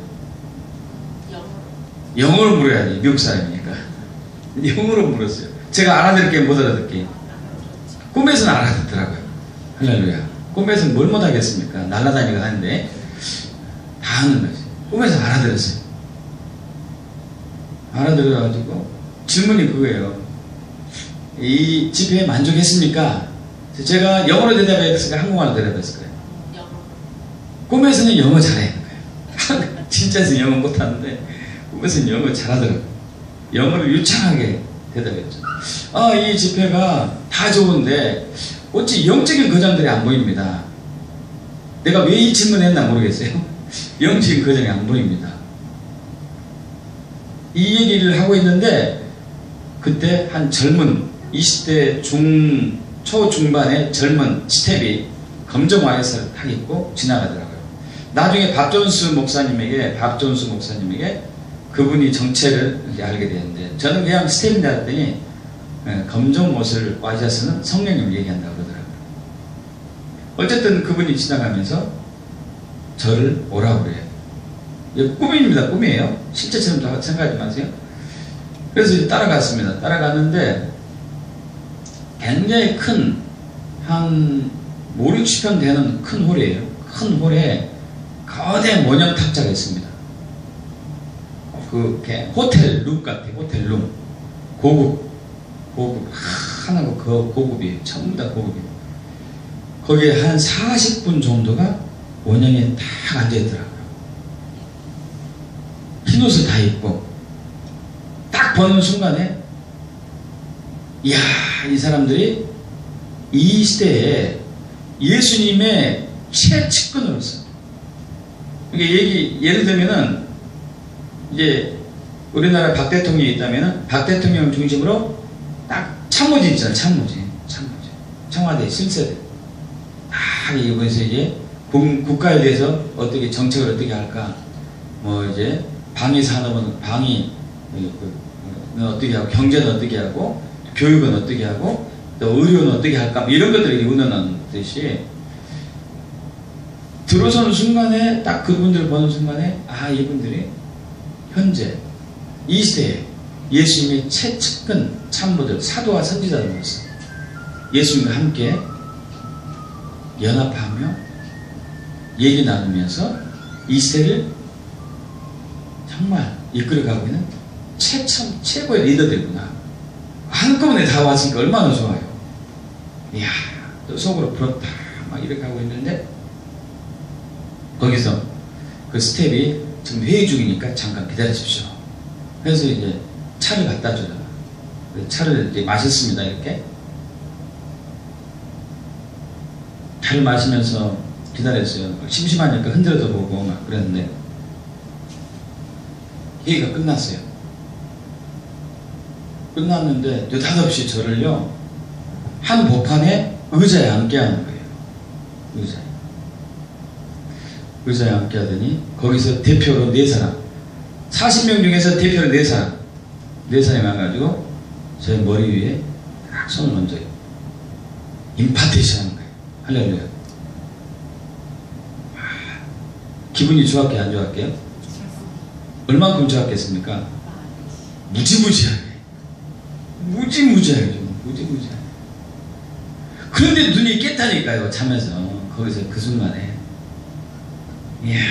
영어로 물어야지. 미국 사람이니까. 영어로 물었어요. 제가 알아들을게, 못 알아들게. 꿈에서는 알아듣더라고요. 할렐루야. 꿈에서는 뭘 못하겠습니까? 날아다니고 하는데 다 하는 거지. 꿈에서 알아들었어요. 알아들어가지고 질문이 그거예요. 이 집회에 만족했습니까? 제가 영어로 대답했을까? 한국말로 대답했을 거예요. 꿈에서는 영어 잘해요. 진짜에서 영어 못하는데 꿈에서는 영어 잘하더라고요. 영어를 유창하게 대답했죠. 아, 이 집회가 다 좋은데 어찌 영적인 거장들이 안 보입니다. 내가 왜 이 질문을 했나 모르겠어요. 영적인 거장이 안 보입니다. 이 얘기를 하고 있는데 그때 한 젊은 20대 초중반의 젊은 스텝이 검정 와이셔츠를 딱 입고 지나가더라고요. 나중에 박존수 목사님에게 그분이 정체를 알게 되는데 저는 그냥 스텝인데 했더니 검정 옷을 와이셔츠는 성령님을 얘기한다고 그러더라고요. 어쨌든 그분이 지나가면서 저를 오라고 그래요. 이거 꿈입니다. 꿈이에요. 실제처럼 생각하지 마세요. 그래서 따라갔습니다. 따라갔는데 굉장히 큰 한 5, 60평 되는 큰 홀이에요. 큰 홀에 거대 모형 탑자가 있습니다. 그 호텔 룸 같아요. 호텔 룸. 고급 하나가 고급이에요. 전부 다 고급이에요. 거기에 한 40분 정도가 원형에 딱 앉아있더라고요. 흰옷을 다 입고 딱 보는 순간에 이야, 이 사람들이 이 시대에 예수님의 최측근으로서, 그러니까 예를 들면은 이제 우리나라 박 대통령이 있다면은 박 대통령을 중심으로 딱 참모진 있잖아요. 참모진. 청와대 실세대 딱 이번에서 이제 국가에 대해서 어떻게 정책을 어떻게 할까, 뭐 이제 방위 산업은 어떻게 하고, 경제는 어떻게 하고, 교육은 어떻게 하고, 또 의료는 어떻게 할까, 이런 것들이 의논하는 듯이 들어서는 순간에 딱 그분들을 보는 순간에 아, 이분들이 현재 이 시대에 예수님의 최측근 참모들, 사도와 선지자들로서 예수님과 함께 연합하며 얘기 나누면서 이 시대를 정말 이끌어가고 있는 최고의 리더들이구나. 한꺼번에 다 왔으니까 얼마나 좋아요. 이야, 또 속으로 부럽다. 막 이렇게 하고 있는데 거기서 그 스텝이 지금 회의 중이니까 잠깐 기다리십시오. 그래서 이제 차를 갖다 줘요. 차를 이제 마셨습니다. 이렇게 차를 마시면서 기다렸어요. 심심하니까 흔들어도 보고 막 그랬는데 회의가 끝났어요. 끝났는데 느닷없이 저를요 한 복판에 의자에 앉게 하는 거예요. 의자에 앉게 하더니 거기서 대표로 4사람, 40명 중에서 대표로 4사람이 와가지고 제 머리 위에 딱 손을 얹어요. 임파테이션 하는 거예요. 할렐루야. 기분이 좋았게 안 좋았게요? 얼만큼 좋았겠습니까? 무지무지하게. 무지무지하게. 그런데 눈이 깼다니까요. 잠에서. 거기서 그 순간에 이야,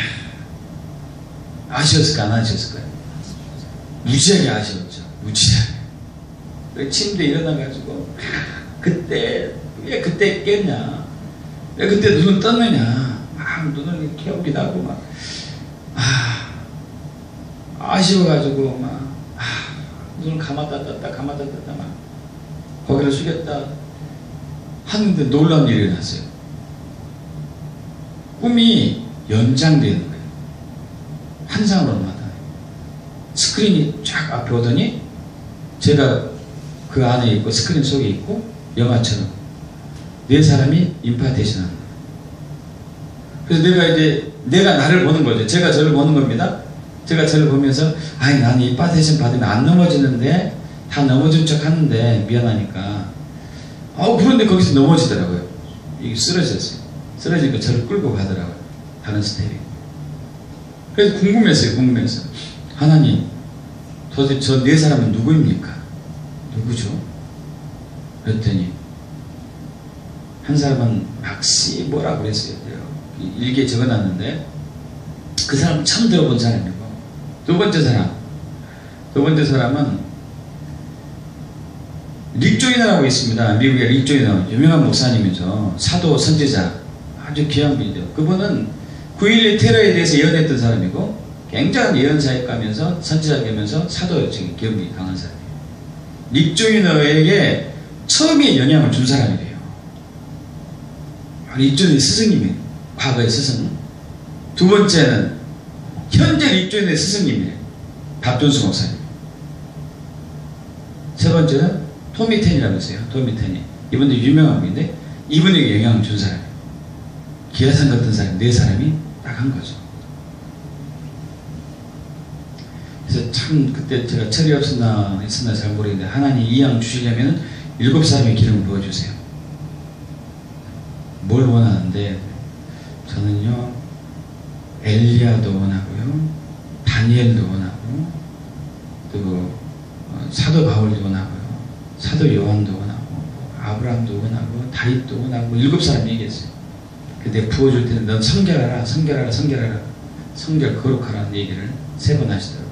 아쉬웠을까 안 아쉬웠을까요? 무지하게 아쉬웠죠. 무지하게. 침대에 일어나가지고 왜 그때 깼냐, 왜 그때 눈을 떴느냐, 눈을 이렇게 오기도 하고 막 아쉬워가지고 막 눈을 감았다 떴다 막 고개를 숙였다 하는데 놀라운 일이 일어났어요. 꿈이 연장되는 거예요. 환상으로 나타나요. 스크린이 쫙 앞에 오더니 제가 그 안에 있고 스크린 속에 있고 영화처럼 4사람이 임파테이션 하는 거예요. 그래서 내가 나를 보는 거죠. 제가 저를 보는 겁니다. 제가 저를 보면서 아니, 나는 임파테이션 받으면 안 넘어지는데, 다 넘어진 척 하는데 미안하니까. 그런데 거기서 넘어지더라고요. 이게 쓰러졌어요. 쓰러지니까 저를 끌고 가더라고요. 다른 스텝이. 그래서 궁금해서 하나님 도대체 저 네 사람은 누구입니까? 누구죠? 그랬더니 한 사람은 막시 뭐라고 그랬어요. 일기에 적어놨는데 그 사람은 처음 들어본 사람이고, 두 번째 사람은 릭 조이너라고 있습니다. 미국의 릭 조이너 유명한 목사님이죠. 사도 선지자 아주 귀한 분이죠. 그분은 9.11 테러에 대해서 예언했던 사람이고 굉장한 예언사역가면서 선지자이면서 사도적인 기업이 강한 사람이에요. 릭 조이너에게 처음에 영향을 준 사람이래요. 릭 조이너의 스승님이에요. 과거의 스승. 두 번째는 현재 릭 조이너의 스승님이에요. 박준수 목사님. 세 번째는 토미 텐이라고 했어요. 토미 텐이. 이분도 유명한 분인데 이분에게 영향을 준 사람이에요. 기아산 같은 사람, 네 사람이 딱 한 거죠. 그래서 참 그때 제가 철이 없었나 잘 모르겠는데 하나님 이 양 주시려면 7사람의 기름을 부어주세요. 뭘 원하는데 저는요 엘리야도 원하고요, 다니엘도 원하고, 그리고 사도 바울도 원하고요, 사도 요한도 원하고, 아브라함도 원하고, 다윗도 원하고, 7사람 얘기했어요. 그때 부어줄 때는 넌 성결하라, 성결하라, 성결하라, 성결 거룩하라는 얘기를 3번 하시더라고요.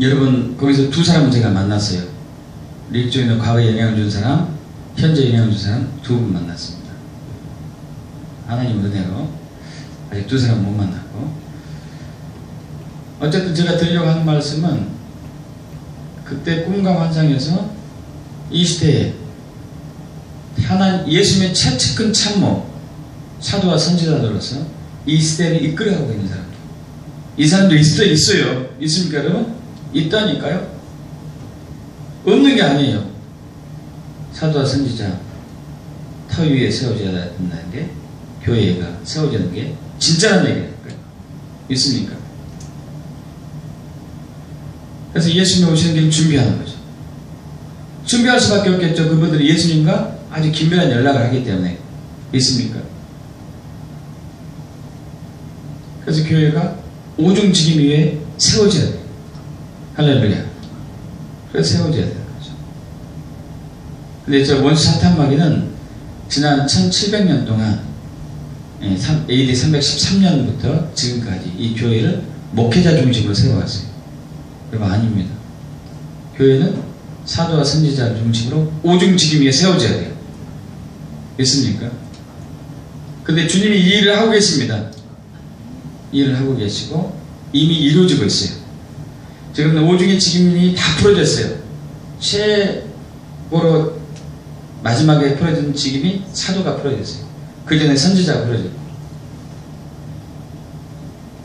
여러분 거기서 두 사람은 제가 만났어요. 릭 조이너 과거에 영향을 준 사람, 현재 영향을 준 사람 두 분 만났습니다. 하나님 은혜로 아직 두 사람 못 만났고, 어쨌든 제가 드리려고 하는 말씀은 그때 꿈과 환상에서 이 시대에 하나님 예수님의 최측근 참모 사도와 선지자들로서 이 시대를 이끌어가고 있는 사람들, 이 사람도 있어요. 있습니까 여러분? 있다니까요. 없는 게 아니에요. 사도와 선지자 터 위에 세워져야 된다는 게, 교회가 세워지는 게 진짜란 얘기니까요. 있습니까? 그래서 예수님이 오시는 길 준비하는 거죠. 준비할 수밖에 없겠죠. 그분들이 예수님과 아주 긴밀한 연락을 하기 때문에. 있습니까? 그래서 교회가 오중직임 위에 세워져야 돼요. 할렐루야. 그래서 세워져야 되는 거죠. 근데 저 원수 사탄마귀는 지난 1700년 동안 AD 313년부터 지금까지 이 교회를 목회자 중심으로 세워왔어요. 여러분 아닙니다. 교회는 사도와 선지자 중심으로 오중직임 위에 세워져야 돼요. 있습니까? 근데 주님이 이 일을 하고 계십니다. 이 일을 하고 계시고 이미 이루어지고 있어요. 지금 오중의 직임이 다 풀어졌어요. 최고로 마지막에 풀어진 직임이 사도가 풀어졌어요. 그 전에 선지자가 풀어졌고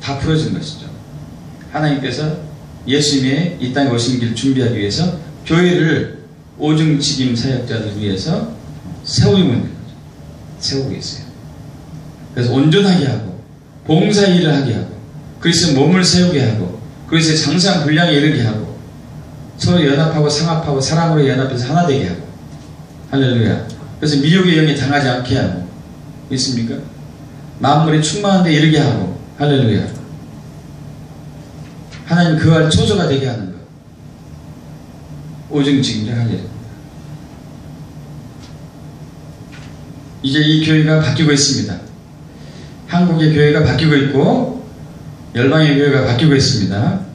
다 풀어진 것이죠. 하나님께서 예수님의 이 땅에 오신 길 준비하기 위해서 교회를 오중직임 사역자들 위해서 세우고 있는 거죠. 세우고 있어요. 그래서 온전하게 하고 봉사 일을 하게 하고 그리스도의 몸을 세우게 하고 그리스도의 장사한 분량에 이르게 하고 서로 연합하고 상합하고 사랑으로 연합해서 하나 되게 하고, 할렐루야. 그래서 미혹의 영에 당하지 않게 하고, 있습니까? 만물이 충만한 데 이르게 하고, 할렐루야. 하나님 그할 초소가 되게 하는 것, 오중직임을 하려. 이제 이 교회가 바뀌고 있습니다. 한국의 교회가 바뀌고 있고 열방의 교회가 바뀌고 있습니다.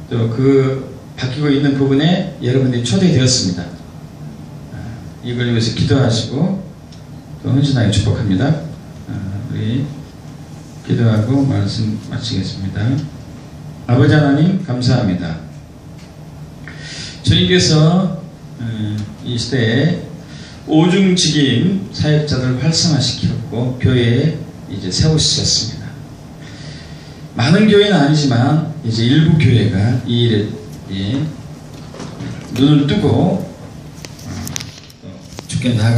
또 그 바뀌고 있는 부분에 여러분들이 초대되었습니다. 이걸 위해서 기도하시고 또 헌신하게 축복합니다. 우리 기도하고 말씀 마치겠습니다. 아버지 하나님 감사합니다. 주님께서 이 시대에 오중직임 사역자들을 활성화시켰고 교회에 이제 세우셨습니다. 많은 교회는 아니지만 이제 일부 교회가 이 일에 눈을 뜨고 주께 나아가